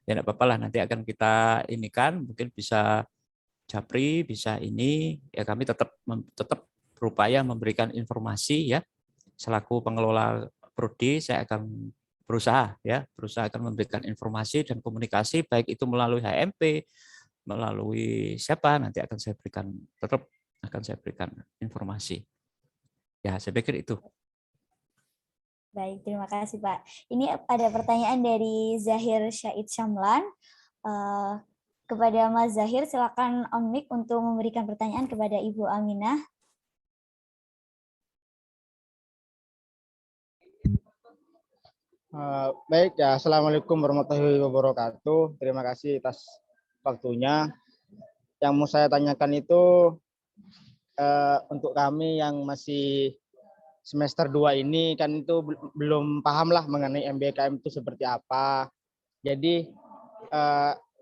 Ya nggak apa-apa lah, nanti akan kita ini kan, mungkin bisa Japri, bisa ini, ya kami tetap berupaya memberikan informasi ya. Selaku pengelola prodi, saya akan berusaha akan memberikan informasi dan komunikasi, baik itu melalui HMP, melalui siapa nanti akan saya berikan, tetap akan saya berikan informasi. Ya, saya pikir itu. Baik, terima kasih Pak. Ini ada pertanyaan dari Zahir Syahid Syamlan. Kepada Mas Zahir, silakan on mic untuk memberikan pertanyaan kepada Ibu Aminah. Baik ya, Assalamualaikum warahmatullahi wabarakatuh. Terima kasih atas waktunya. Yang mau saya tanyakan itu untuk kami yang masih semester 2 ini kan itu belum paham lah mengenai MBKM itu seperti apa. Jadi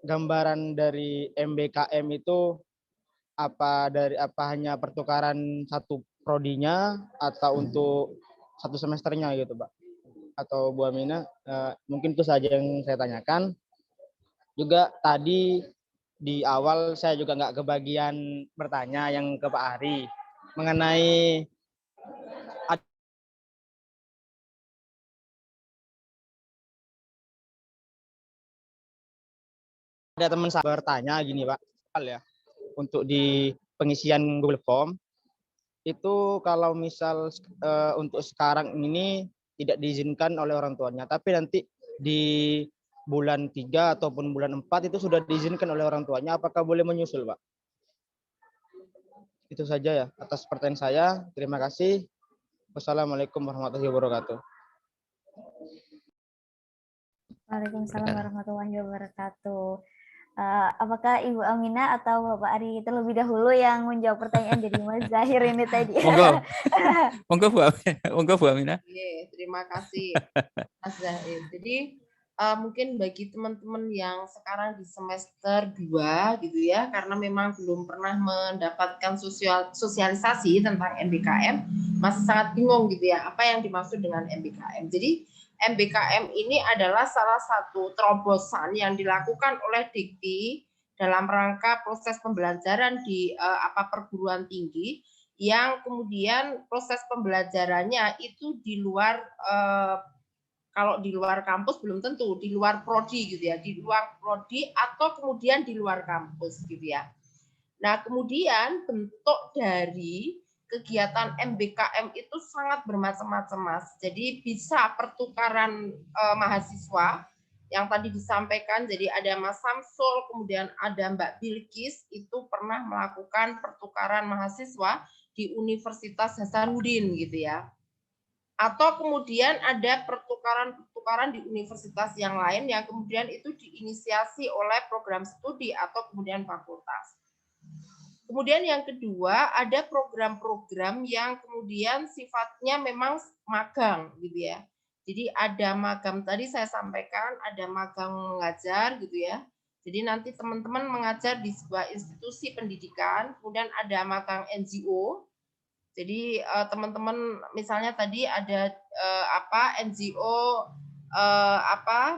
gambaran dari MBKM itu apa hanya pertukaran satu prodinya atau untuk satu semesternya gitu, Pak? Atau Bu Aminah, mungkin itu saja yang saya tanyakan. Juga tadi di awal saya juga nggak kebagian bertanya yang ke Pak Ari mengenai ada teman saya bertanya gini Pak, ya, untuk di pengisian Google Form itu kalau misal untuk sekarang ini tidak diizinkan oleh orang tuanya, tapi nanti di bulan 3 ataupun bulan 4 itu sudah diizinkan oleh orang tuanya, apakah boleh menyusul, Pak? Itu saja ya atas pertanyaan saya. Terima kasih. Wassalamualaikum warahmatullahi wabarakatuh. Waalaikumsalam warahmatullahi wabarakatuh. Apakah Ibu Aminah atau Bapak Ari terlebih dahulu yang menjawab pertanyaan dari Mas Zahir ini tadi? Monggo Bu Aminah. Terima kasih Mas Zahir. Jadi mungkin bagi teman-teman yang sekarang di semester 2 gitu ya, karena memang belum pernah mendapatkan sosialisasi tentang MBKM, masih sangat bingung gitu ya, apa yang dimaksud dengan MBKM. Jadi MBKM ini adalah salah satu terobosan yang dilakukan oleh Dikti dalam rangka proses pembelajaran di perguruan tinggi, yang kemudian proses pembelajarannya itu di luar kalau di luar kampus belum tentu, di luar prodi gitu ya, di luar prodi atau kemudian di luar kampus gitu ya. Nah, kemudian bentuk dari kegiatan MBKM itu sangat bermacam-macam, Mas. Jadi bisa pertukaran mahasiswa yang tadi disampaikan, jadi ada Mas Samsul, kemudian ada Mbak Bilkis, itu pernah melakukan pertukaran mahasiswa di Universitas Hasanuddin gitu ya. Atau kemudian ada pertukaran di universitas yang lain yang kemudian itu diinisiasi oleh program studi atau kemudian fakultas. Kemudian yang kedua, ada program-program yang kemudian sifatnya memang magang gitu ya. Jadi ada magang, tadi saya sampaikan ada magang mengajar gitu ya. Jadi nanti teman-teman mengajar di sebuah institusi pendidikan, kemudian ada magang NGO. Jadi teman-teman misalnya tadi ada NGO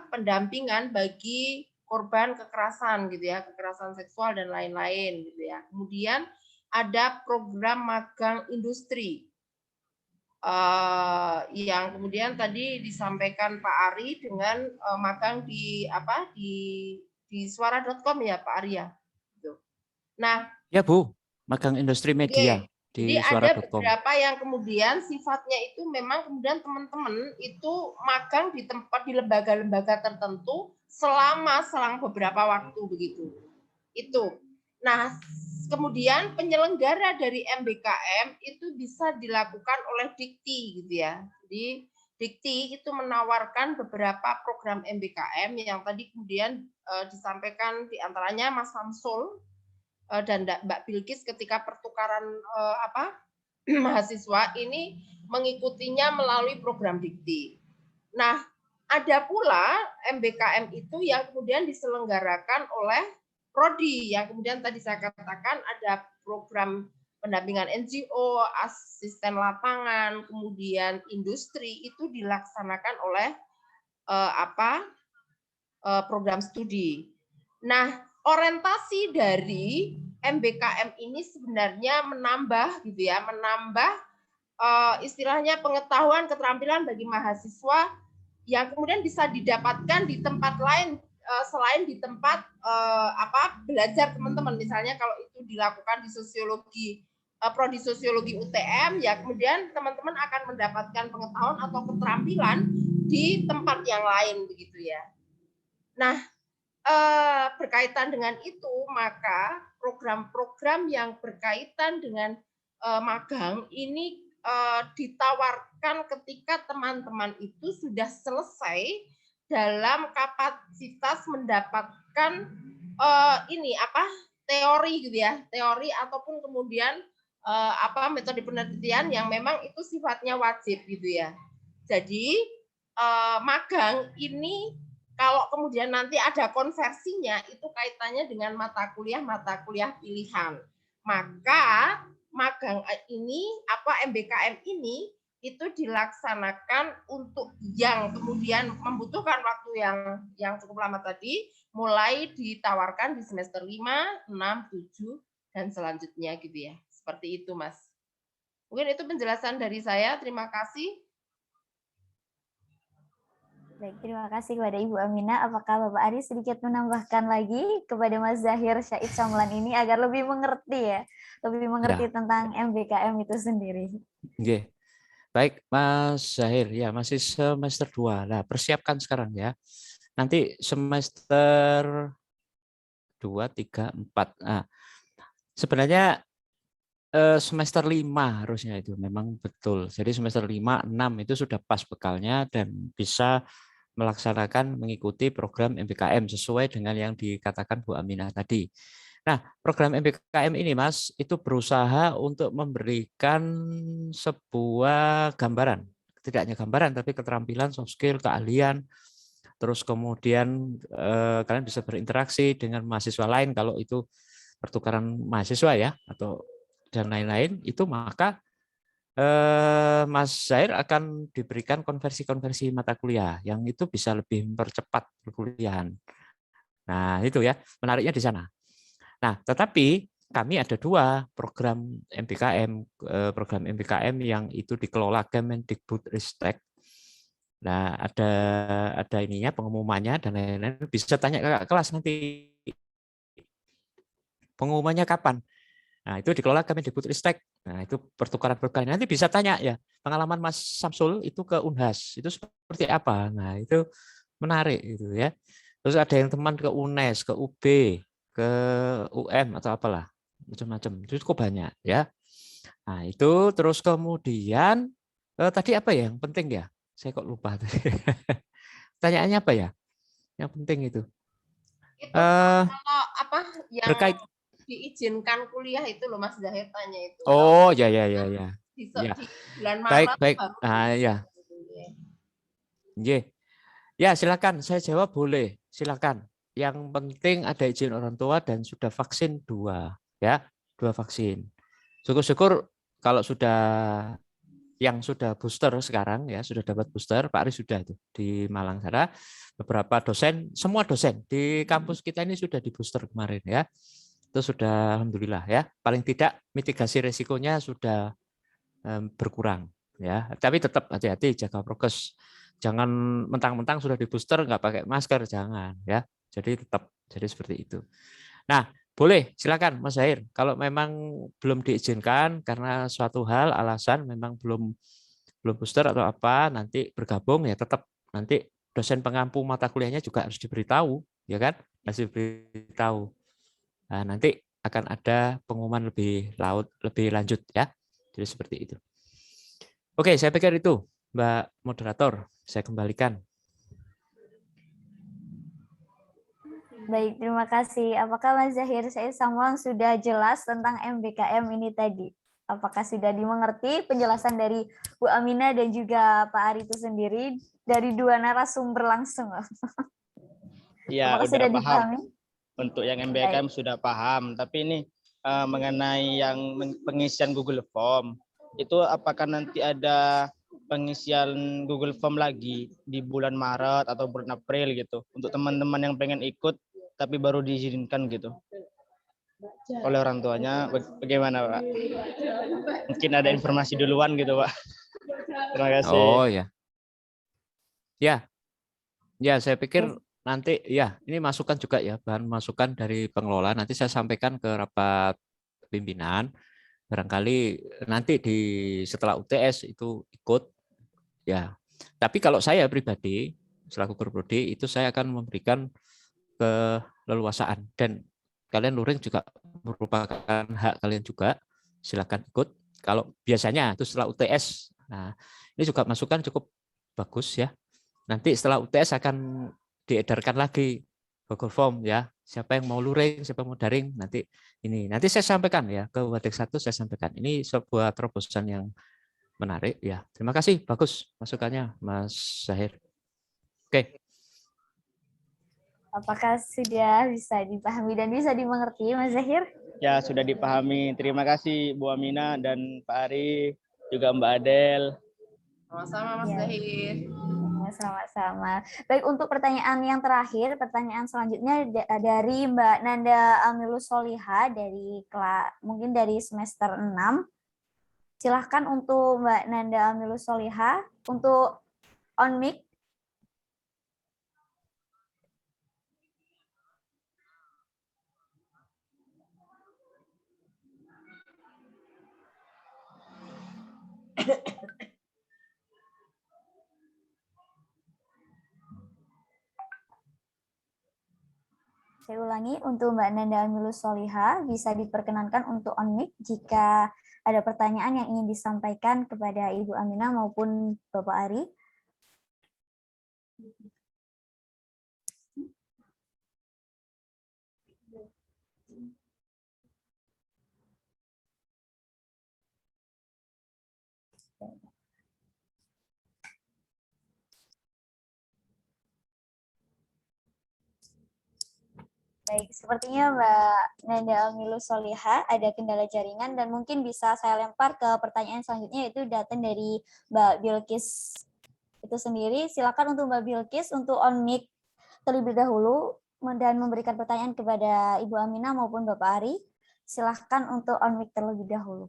pendampingan bagi korban kekerasan gitu ya, kekerasan seksual dan lain-lain gitu ya. Kemudian ada program magang industri yang kemudian tadi disampaikan Pak Ari dengan magang di suara.com ya Pak Ari ya. Gitu. Nah, ya Bu, magang industri media. Jadi ada beberapa yang kemudian sifatnya itu memang kemudian teman-teman itu magang di tempat di lembaga-lembaga tertentu selang beberapa waktu begitu. Itu. Nah, kemudian penyelenggara dari MBKM itu bisa dilakukan oleh Dikti gitu ya. Jadi Dikti itu menawarkan beberapa program MBKM yang tadi kemudian disampaikan diantaranya Mas Samsul dan Mbak Bilkis ketika pertukaran mahasiswa ini mengikutinya melalui program Dikti. Nah, ada pula MBKM itu yang kemudian diselenggarakan oleh Prodi, yang kemudian tadi saya katakan ada program pendampingan NGO, asisten lapangan, kemudian industri, itu dilaksanakan oleh program studi. Nah, orientasi dari MBKM ini sebenarnya menambah gitu ya, istilahnya pengetahuan keterampilan bagi mahasiswa yang kemudian bisa didapatkan di tempat lain selain di tempat belajar teman-teman. Misalnya kalau itu dilakukan di sosiologi, prodi sosiologi UTM, ya kemudian teman-teman akan mendapatkan pengetahuan atau keterampilan di tempat yang lain begitu ya. Nah, berkaitan dengan itu, maka program-program yang berkaitan dengan magang ini ditawarkan ketika teman-teman itu sudah selesai dalam kapasitas mendapatkan teori gitu ya, teori ataupun kemudian metode penelitian yang memang itu sifatnya wajib gitu ya. Jadi magang ini kalau kemudian nanti ada konversinya, itu kaitannya dengan mata kuliah pilihan. Maka magang ini, MBKM ini, itu dilaksanakan untuk yang kemudian membutuhkan waktu yang cukup lama tadi, mulai ditawarkan di semester 5, 6, 7, dan selanjutnya gitu ya. Seperti itu, Mas. Mungkin itu penjelasan dari saya. Terima kasih. Baik, terima kasih kepada Ibu Amina. Apakah Bapak Ari sedikit menambahkan lagi kepada Mas Zahir Syahid Somlan ini agar lebih mengerti ya, lebih mengerti tentang MBKM itu sendiri. Oke. Baik, Mas Zahir, ya masih semester 2. Nah, persiapkan sekarang ya. Nanti semester 2, 3, 4. Nah, sebenarnya semester 5 harusnya itu memang betul. Jadi semester 5, 6 itu sudah pas bekalnya dan bisa melaksanakan mengikuti program MBKM sesuai dengan yang dikatakan Bu Aminah tadi. Nah, program MBKM ini Mas itu berusaha untuk memberikan sebuah gambaran, tidak hanya gambaran tapi keterampilan, soft skill, keahlian, terus kemudian kalian bisa berinteraksi dengan mahasiswa lain kalau itu pertukaran mahasiswa ya atau dan lain-lain itu maka Mas Zair akan diberikan konversi-konversi mata kuliah yang itu bisa lebih mempercepat perkuliahan. Nah, itu ya, menariknya di sana. Nah, tetapi kami ada 2 program MBKM yang itu dikelola Kemendikbudristek. Nah, ada ininya pengumumannya dan lain-lain. Bisa tanya ke kelas nanti. Pengumumannya kapan? Nah, itu dikelola Kemendikbudristek. Nah, itu pertukaran-pertukaran. Nanti bisa tanya ya, pengalaman Mas Samsul itu ke Unhas, itu seperti apa? Nah, itu menarik itu ya. Terus ada yang teman ke UNES, ke UB, ke UM atau apalah, macam-macam. Itu cukup banyak ya. Nah, itu terus kemudian tadi apa ya yang penting ya? Saya kok lupa tadi. Pertanyaannya apa ya? Yang penting itu. Itu kalau apa yang Berkait diizinkan kuliah itu loh Mas Zahir tanya itu. Oh, ya. Ya. Di bulan Baik. Maret Ah, ya. Ya, silakan. Saya jawab boleh. Silakan. Yang penting ada izin orang tua dan sudah vaksin 2, ya, 2 vaksin. Syukur-syukur kalau yang sudah booster sekarang ya sudah dapat booster. Pak Aris sudah itu di Malang sana. Beberapa dosen, semua dosen di kampus kita ini sudah di booster kemarin ya. Itu sudah alhamdulillah ya. Paling tidak mitigasi resikonya sudah berkurang ya. Tapi tetap hati-hati jaga prokes. Jangan mentang-mentang sudah di booster nggak pakai masker, jangan ya. Jadi tetap jadi seperti itu. Nah, boleh silakan Mas Zahir. Kalau memang belum diizinkan karena suatu hal alasan memang belum booster atau apa, nanti bergabung ya tetap nanti dosen pengampu mata kuliahnya juga harus diberitahu, ya kan? Harus diberitahu. Nah, nanti akan ada pengumuman lebih lanjut ya. Jadi seperti itu. Oke, saya pikir itu, Mbak Moderator. Saya kembalikan. Baik, terima kasih. Apakah Mas Zahir Syahid Somlan sudah jelas tentang MBKM ini tadi? Apakah sudah dimengerti penjelasan dari Bu Aminah dan juga Pak Ari itu sendiri dari 2 narasumber langsung? Ya, apakah udah sudah paham. dipahami? Untuk yang MBKM sudah paham, tapi ini mengenai yang pengisian Google Form, itu apakah nanti ada pengisian Google Form lagi di bulan Maret atau bulan April gitu, untuk teman-teman yang pengen ikut tapi baru diizinkan gitu oleh orang tuanya, bagaimana Pak? Mungkin ada informasi duluan gitu Pak. Terima kasih. Oh ya. Ya, saya pikir nanti ya ini masukan juga ya, bahan masukan dari pengelola. Nanti saya sampaikan ke rapat pimpinan. Barangkali nanti setelah UTS itu ikut ya. Tapi kalau saya pribadi selaku guru prodi itu saya akan memberikan keleluasaan dan kalian luring juga merupakan hak kalian juga. Silakan ikut. Kalau biasanya itu setelah UTS. Nah, ini juga masukan cukup bagus ya. Nanti setelah UTS akan diedarkan lagi Google Form ya. Siapa yang mau luring, siapa yang mau daring, nanti saya sampaikan ya ke Wadek 1 saya sampaikan. Ini sebuah terobosan yang menarik ya. Terima kasih, bagus masukannya Mas Zahir. Oke. Apakah sudah bisa dipahami dan bisa dimengerti Mas Zahir? Ya, sudah dipahami. Terima kasih Bu Aminah dan Pak Ari, juga Mbak Adel. Sama-sama Mas Zahir. Sama-sama. Baik, untuk pertanyaan yang terakhir, pertanyaan selanjutnya dari Mbak Nanda Amilus Soliha mungkin dari semester 6. Silahkan untuk Mbak Nanda Amilus Soliha untuk on mic. Saya ulangi, untuk Mbak Nanda Amilus Soliha bisa diperkenankan untuk on mic jika ada pertanyaan yang ingin disampaikan kepada Ibu Aminah maupun Bapak Ari. Baik, sepertinya Mbak Nanda Amilus Soliha ada kendala jaringan dan mungkin bisa saya lempar ke pertanyaan selanjutnya, yaitu datang dari Mbak Bilkis itu sendiri. Silakan untuk Mbak Bilkis untuk on mic terlebih dahulu dan memberikan pertanyaan kepada Ibu Aminah maupun Bapak Ari. Silakan untuk on mic terlebih dahulu.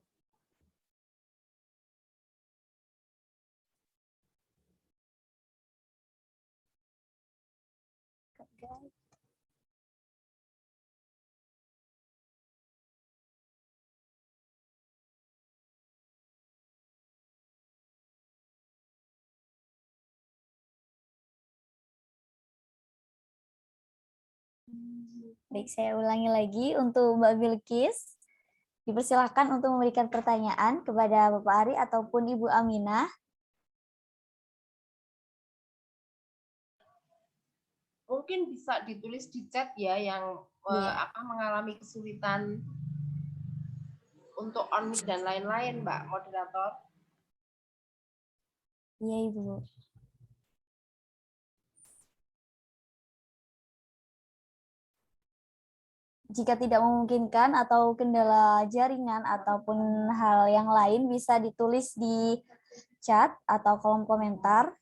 Baik, saya ulangi lagi untuk Mbak Bilkis. Dipersilakan untuk memberikan pertanyaan kepada Bapak Ari ataupun Ibu Aminah. Mungkin bisa ditulis di chat ya yang mengalami kesulitan untuk on mic dan lain-lain, Mbak Moderator. Iya, Ibu. Jika tidak memungkinkan atau kendala jaringan ataupun hal yang lain bisa ditulis di chat atau kolom komentar.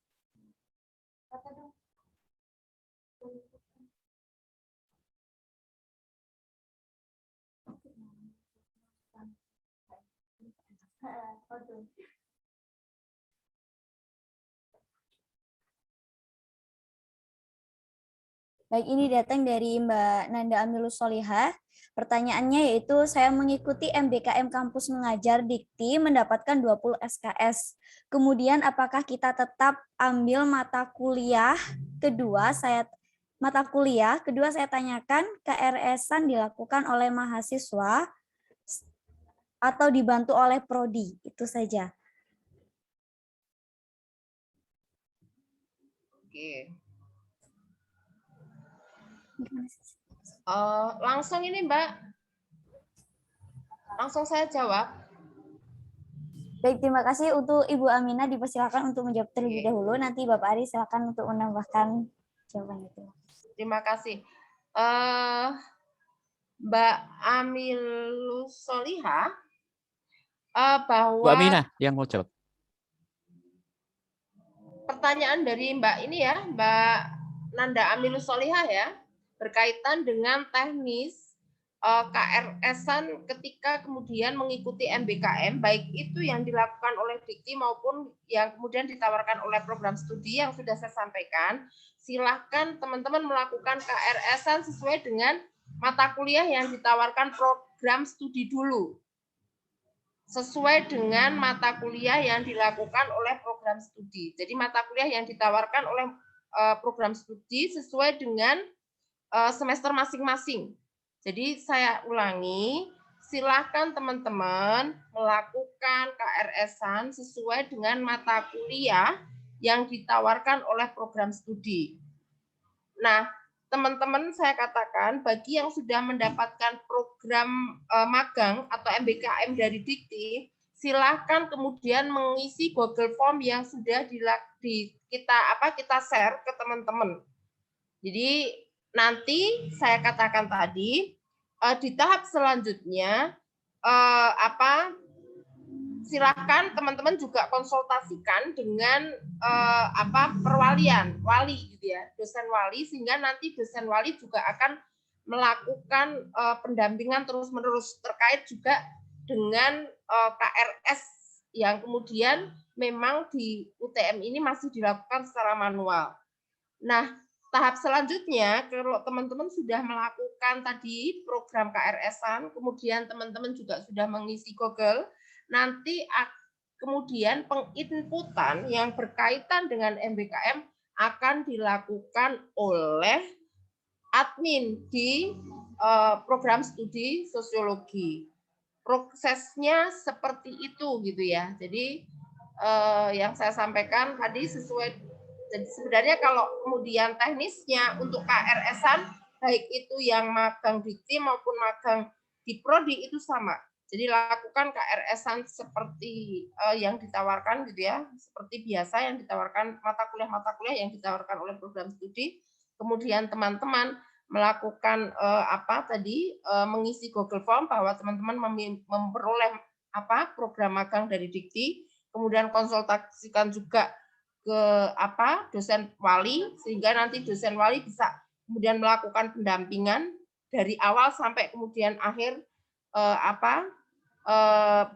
Baik, ini datang dari Mbak Nanda Amilus Soliha. Pertanyaannya yaitu, saya mengikuti MBKM Kampus Mengajar Dikti mendapatkan 20 SKS. Kemudian apakah kita tetap ambil mata kuliah kedua? Saya tanyakan, KRS-an dilakukan oleh mahasiswa atau dibantu oleh prodi? Itu saja. Oke. Langsung ini Mbak, langsung saya jawab. Baik, terima kasih untuk Ibu Aminah, dipersilakan untuk menjawab terlebih dahulu. Nanti Bapak Ari silakan untuk menambahkan jawaban itu. Terima kasih. Mbak Amilus Soliha, bahwa Bu Aminah yang mau jawab. Pertanyaan dari Mbak ini ya, Mbak Nanda Amilus Soliha ya, berkaitan dengan teknis KRS-an ketika kemudian mengikuti MBKM, baik itu yang dilakukan oleh Dikti maupun yang kemudian ditawarkan oleh program studi yang sudah saya sampaikan. Silahkan teman-teman melakukan KRS-an sesuai dengan mata kuliah yang ditawarkan program studi dulu. Sesuai dengan mata kuliah yang dilakukan oleh program studi. Jadi mata kuliah yang ditawarkan oleh program studi sesuai dengan semester masing-masing. Jadi saya ulangi, silakan teman-teman melakukan KRS-an sesuai dengan mata kuliah yang ditawarkan oleh program studi. Nah, teman-teman saya katakan bagi yang sudah mendapatkan program magang atau MBKM dari Dikti, silakan kemudian mengisi Google Form yang sudah kita share ke teman-teman. Jadi nanti saya katakan tadi di tahap selanjutnya silakan teman-teman juga konsultasikan dengan perwalian wali gitu ya, dosen wali, sehingga nanti dosen wali juga akan melakukan pendampingan terus-menerus terkait juga dengan KRS yang kemudian memang di UTM ini masih dilakukan secara manual. Nah, tahap selanjutnya, kalau teman-teman sudah melakukan tadi program KRS-an, kemudian teman-teman juga sudah mengisi Google, nanti kemudian penginputan yang berkaitan dengan MBKM akan dilakukan oleh admin di program studi sosiologi. Prosesnya seperti itu gitu ya. Jadi yang saya sampaikan tadi sesuai. Jadi sebenarnya kalau kemudian teknisnya untuk KRS-an baik itu yang magang di tim maupun magang di prodi itu sama. Jadi lakukan KRS-an seperti yang ditawarkan gitu ya, seperti biasa yang ditawarkan mata kuliah yang ditawarkan oleh program studi. Kemudian teman-teman melakukan mengisi Google Form bahwa teman-teman memperoleh program magang dari Dikti, kemudian konsultasikan juga ke dosen wali sehingga nanti dosen wali bisa kemudian melakukan pendampingan dari awal sampai kemudian akhir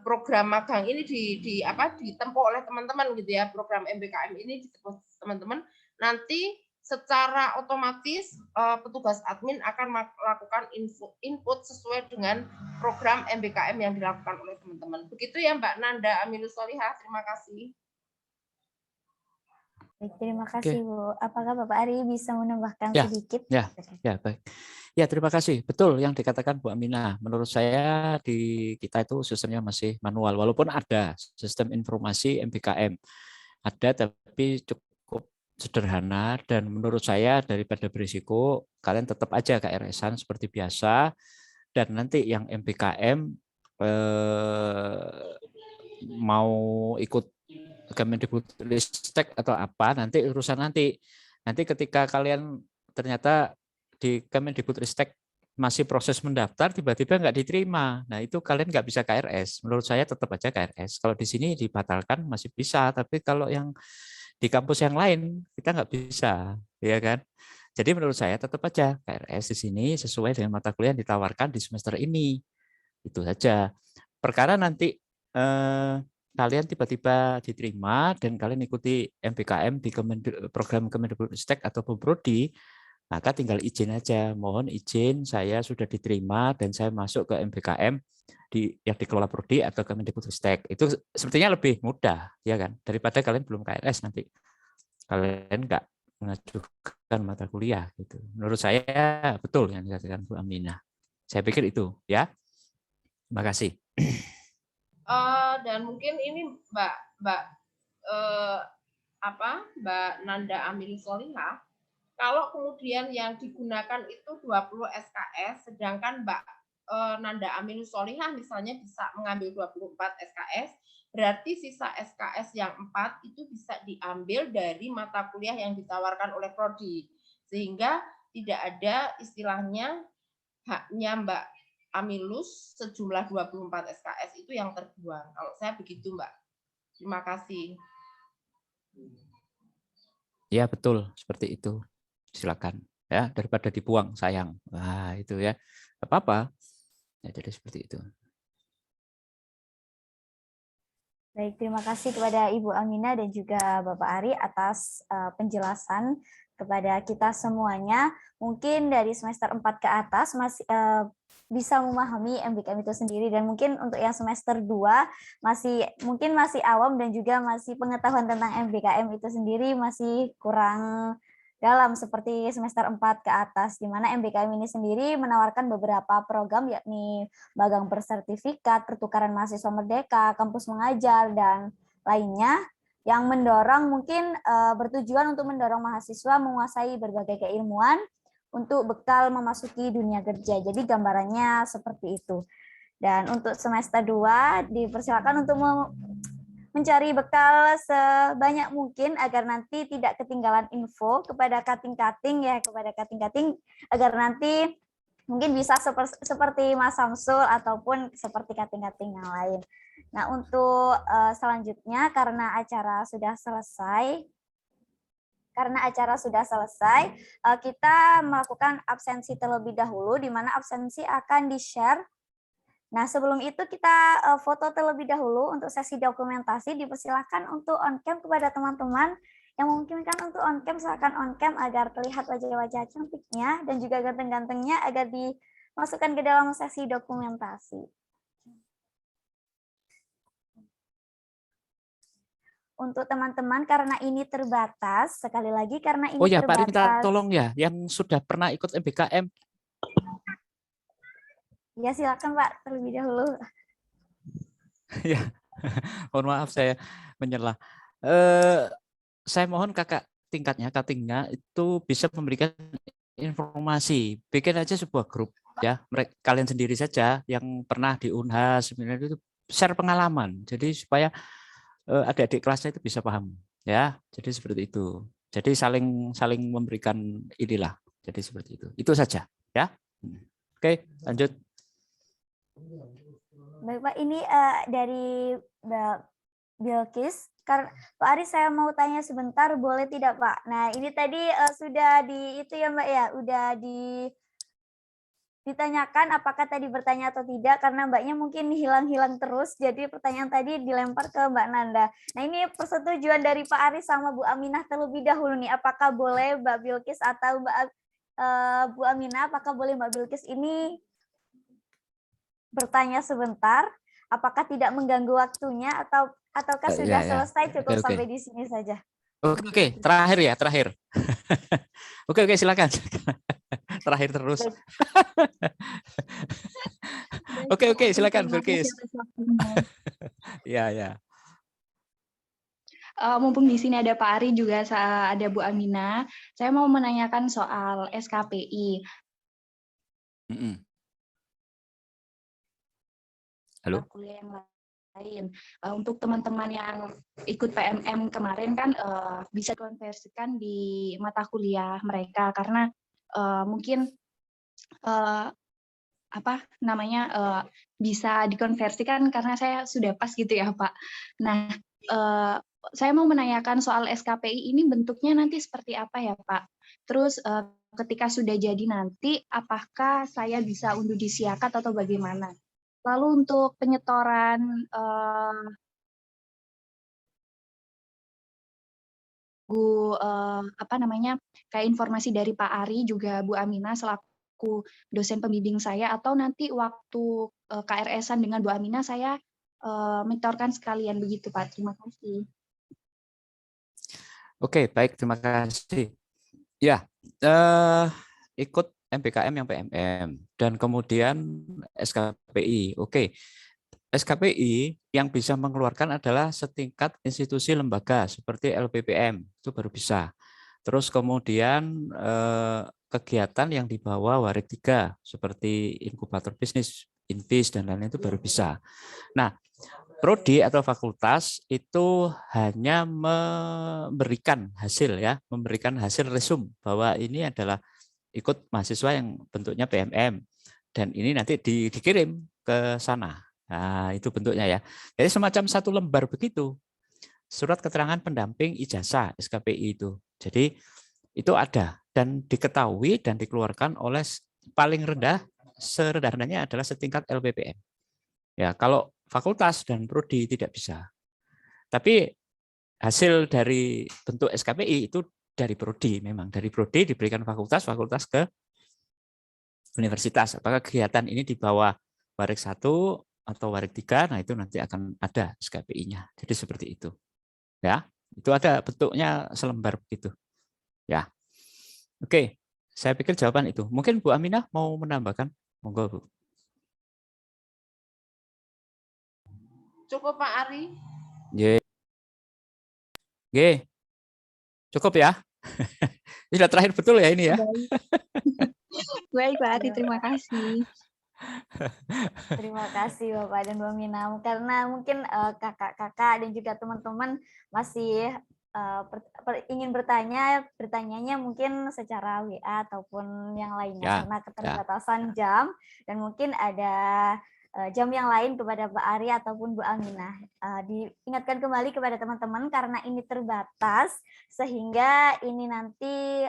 program magang ini ditempuh oleh teman-teman gitu ya, program MBKM ini ditempuh teman-teman. Nanti secara otomatis petugas admin akan melakukan input sesuai dengan program MBKM yang dilakukan oleh teman-teman. Begitu ya Mbak Nanda Aminus Solihah, terima kasih. Baik, terima kasih Bu. Apakah Bapak Ari bisa menambahkan sedikit? Ya, baik. Ya, terima kasih. Betul yang dikatakan Bu Aminah. Menurut saya di kita itu sistemnya masih manual, walaupun ada sistem informasi MBKM. Ada, tapi cukup sederhana, dan menurut saya daripada berisiko, kalian tetap aja KRS-an seperti biasa, dan nanti yang MBKM mau ikut Kemendikbudristek atau apa, nanti urusan nanti ketika kalian ternyata di Kemendikbudristek masih proses mendaftar, tiba-tiba nggak diterima, nah itu kalian nggak bisa KRS. Menurut saya tetap aja KRS. Kalau di sini dibatalkan masih bisa, tapi kalau yang di kampus yang lain kita nggak bisa, ya kan? Jadi menurut saya tetap aja KRS di sini sesuai dengan mata kuliah yang ditawarkan di semester ini. Itu saja. Perkara nanti kalian tiba-tiba diterima dan kalian ikuti MBKM di program Kemendikbudristek atau Prodi, maka tinggal izin aja, mohon izin saya sudah diterima dan saya masuk ke MBKM yang dikelola Prodi atau Kemendikbudristek. Itu sepertinya lebih mudah, ya kan, daripada kalian belum KRS nanti kalian nggak mengajukan mata kuliah gitu. Menurut saya betul yang dikatakan Bu Aminah. Saya pikir itu, ya. Terima kasih. Dan mungkin ini Mbak Nanda Aminus Solihah, kalau kemudian yang digunakan itu 20 SKS, sedangkan Mbak Nanda Aminus Solihah misalnya bisa mengambil 24 SKS, berarti sisa SKS yang 4 itu bisa diambil dari mata kuliah yang ditawarkan oleh Prodi, sehingga tidak ada istilahnya haknya Mbak Aminus sejumlah 24 SKS itu yang terbuang. Kalau saya begitu Mbak. Terima kasih. Ya betul, seperti itu. Silakan ya, daripada dibuang sayang. Nah itu ya, apa-apa. Ya, jadi seperti itu. Baik, terima kasih kepada Ibu Aminah dan juga Bapak Ari atas penjelasan kepada kita semuanya. Mungkin dari semester 4 ke atas masih bisa memahami MBKM itu sendiri, dan mungkin untuk yang semester 2 mungkin masih awam dan juga masih pengetahuan tentang MBKM itu sendiri masih kurang dalam seperti semester 4 ke atas, di mana MBKM ini sendiri menawarkan beberapa program yakni magang bersertifikat, pertukaran mahasiswa merdeka, kampus mengajar, dan lainnya yang mendorong mungkin bertujuan untuk mendorong mahasiswa menguasai berbagai keilmuan untuk bekal memasuki dunia kerja. Jadi gambarannya seperti itu. Dan untuk semester 2 dipersilakan untuk mencari bekal sebanyak mungkin agar nanti tidak ketinggalan info kepada kating-kating agar nanti mungkin bisa seperti Mas Samsul ataupun seperti kating-kating yang lain. Nah, untuk selanjutnya karena acara sudah selesai, kita melakukan absensi terlebih dahulu, di mana absensi akan di-share. Nah, sebelum itu kita foto terlebih dahulu untuk sesi dokumentasi. Dipersilakan untuk on-cam kepada teman-teman yang memungkinkan untuk on-cam, silakan on-cam agar terlihat wajah-wajah cantiknya dan juga ganteng-gantengnya agar dimasukkan ke dalam sesi dokumentasi. untuk teman-teman karena ini terbatas, sekali lagi karena ini Oh ya, Pak Ari minta terbatas. tolong ya, yang sudah pernah ikut MBKM. Ya silakan Pak terlebih dahulu. Ya, mohon maaf saya menyela. Saya mohon kakak tingkatnya, cuttingnya itu bisa memberikan informasi. Bikin aja sebuah grup ya, mereka kalian sendiri saja yang pernah di Unhas sebenarnya itu share pengalaman. Jadi supaya adik-adik kelasnya itu bisa paham ya. Jadi seperti itu. Jadi saling memberikan inilah. Jadi seperti itu. Itu saja ya. Oke, lanjut. Baik Pak, ini dari Mbak Bilkis. Karena Pak Ari saya mau tanya sebentar, boleh tidak Pak? Nah ini tadi sudah di itu ya Mbak ya, udah ditanyakan apakah tadi bertanya atau tidak karena Mbaknya mungkin hilang-hilang terus. Jadi pertanyaan tadi dilempar ke Mbak Nanda. Nah ini persetujuan dari Pak Ari sama Bu Aminah terlebih dahulu nih. Apakah boleh Mbak Bilkis atau Bu Aminah? Apakah boleh Mbak Bilkis ini bertanya sebentar? Apakah tidak mengganggu waktunya ataukah sudah selesai cukup sampai di sini saja? Oke, terakhir ya, terakhir. Oke, silakan. Terakhir terus. Oke, silakan Bilkis. Ya. Mumpung di sini ada Pak Ari juga ada Bu Amina, saya mau menanyakan soal SKPI. Halo. Kuliah yang lain. Untuk teman-teman yang ikut PMM kemarin kan bisa dikonversikan di mata kuliah mereka karena mungkin bisa dikonversikan karena saya sudah pas gitu ya Pak. Nah, saya mau menanyakan soal SKPI ini bentuknya nanti seperti apa ya Pak? Terus ketika sudah jadi nanti apakah saya bisa unduh di Siakat atau bagaimana? Lalu untuk penyetoran kayak informasi dari Pak Ari juga Bu Amina selaku dosen pembimbing saya atau nanti waktu KRS-an dengan Bu Amina saya menyetorkan sekalian begitu Pak. Terima kasih. Oke, baik, terima kasih. Ya, ikut MBKM yang PMM dan kemudian SKPI. Oke, SKPI yang bisa mengeluarkan adalah setingkat institusi lembaga seperti LPPM, itu baru bisa. Terus kemudian kegiatan yang dibawa Warik 3 seperti inkubator bisnis, Inbis dan lain-lain itu baru bisa. Nah, prodi atau fakultas itu hanya memberikan hasil ya, memberikan hasil resum bahwa ini adalah ikut mahasiswa yang bentuknya PMM dan ini nanti dikirim ke sana. Nah, itu bentuknya ya. Jadi semacam satu lembar begitu. Surat keterangan pendamping ijazah SKPI itu. Jadi itu ada dan diketahui dan dikeluarkan oleh paling rendah serendah-rendahnya adalah setingkat LPPM. Ya, kalau fakultas dan prodi tidak bisa. Tapi hasil dari bentuk SKPI itu dari prodi memang. Dari prodi diberikan fakultas ke universitas. Apakah kegiatan ini di bawah Warik 1 atau Warik 3, nah itu nanti akan ada SKPI-nya. Jadi seperti itu. Ya, itu ada bentuknya selembar begitu. Ya. Oke, saya pikir jawaban itu. Mungkin Bu Aminah mau menambahkan? Monggo, Bu. Cukup Pak Ari? Cukup ya? Ini sudah terakhir betul ya ini ya? Baik Pak Ari, terima kasih. Terima kasih Bapak dan Bu Aminah. Karena mungkin kakak-kakak dan juga teman-teman masih ingin bertanyanya mungkin secara WA ataupun yang lainnya karena keterbatasan jam dan mungkin ada jam yang lain kepada Pak Ari ataupun Bu Aminah. Diingatkan kembali kepada teman-teman karena ini terbatas sehingga ini nanti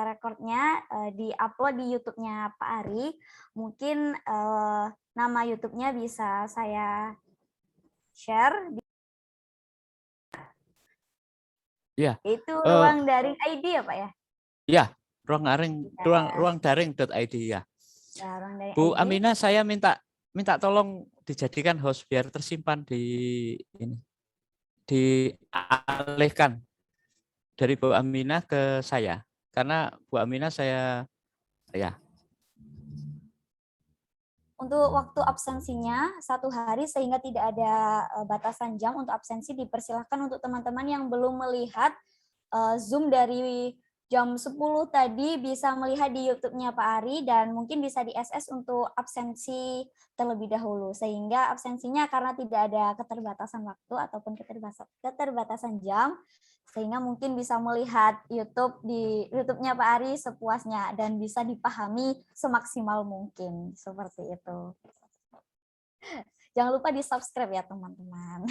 rekornya di-upload di YouTube-nya Pak Ari. Mungkin nama YouTube-nya bisa saya share. Ya. Itu ruang daring ID ya Pak ya? Ya, ruang daring.id ya. Bu Aminah, saya minta tolong dijadikan host biar tersimpan di ini di alihkan dari Bu Aminah ke saya. Karena Bu Aminah saya. Untuk waktu absensinya 1 hari sehingga tidak ada batasan jam untuk absensi, dipersilahkan untuk teman-teman yang belum melihat Zoom dari jam 10 tadi bisa melihat di YouTube-nya Pak Ari dan mungkin bisa di SS untuk absensi terlebih dahulu. Sehingga absensinya karena tidak ada keterbatasan waktu ataupun keterbatasan jam, sehingga mungkin bisa melihat YouTube-nya Pak Ari sepuasnya dan bisa dipahami semaksimal mungkin. Seperti itu. Jangan lupa di-subscribe ya teman-teman.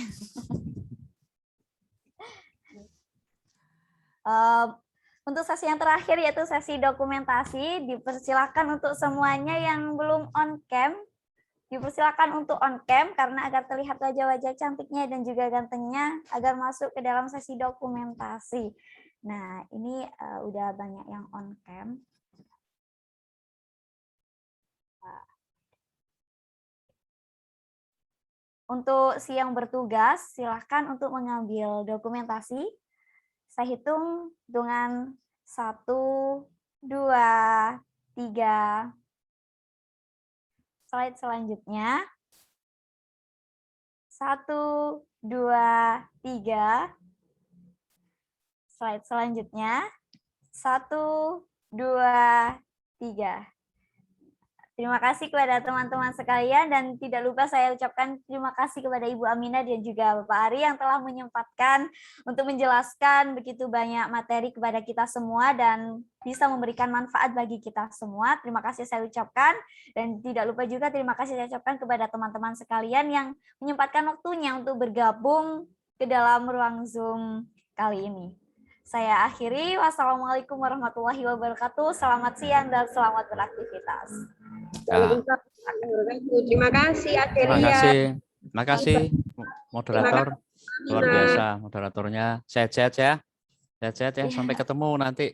Untuk sesi yang terakhir yaitu sesi dokumentasi, dipersilakan untuk semuanya yang belum on cam, dipersilakan untuk on cam karena agar terlihat wajah-wajah cantiknya dan juga gantengnya agar masuk ke dalam sesi dokumentasi. Nah, ini udah banyak yang on cam. Untuk si yang bertugas, silakan untuk mengambil dokumentasi. Saya hitung dengan 1, 2, 3. Slide selanjutnya. 1, 2, 3. Slide selanjutnya. 1, 2, 3. Terima kasih kepada teman-teman sekalian dan tidak lupa saya ucapkan terima kasih kepada Ibu Aminah dan juga Bapak Ari yang telah menyempatkan untuk menjelaskan begitu banyak materi kepada kita semua dan bisa memberikan manfaat bagi kita semua. Terima kasih saya ucapkan dan tidak lupa juga terima kasih saya ucapkan kepada teman-teman sekalian yang menyempatkan waktunya untuk bergabung ke dalam ruang Zoom kali ini. Saya akhiri. Wassalamualaikum warahmatullahi wabarakatuh. Selamat siang dan selamat beraktivitas. Terima kasih Adelia. Terima kasih moderator. Luar biasa moderatornya. Sehat-sehat ya. Sehat-sehat ya. Sampai ketemu nanti.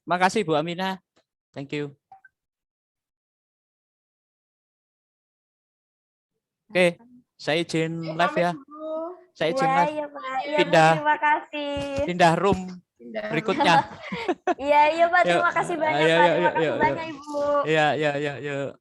Terima kasih Bu Aminah. Thank you. Oke, saya izin live ya. Saya izin live. Iya, Pak. Iya, Pindah. terima kasih. Pindah room berikutnya. Iya, Pak. Terima kasih banyak, Pak. Terima kasih banyak, Ibu. Iya.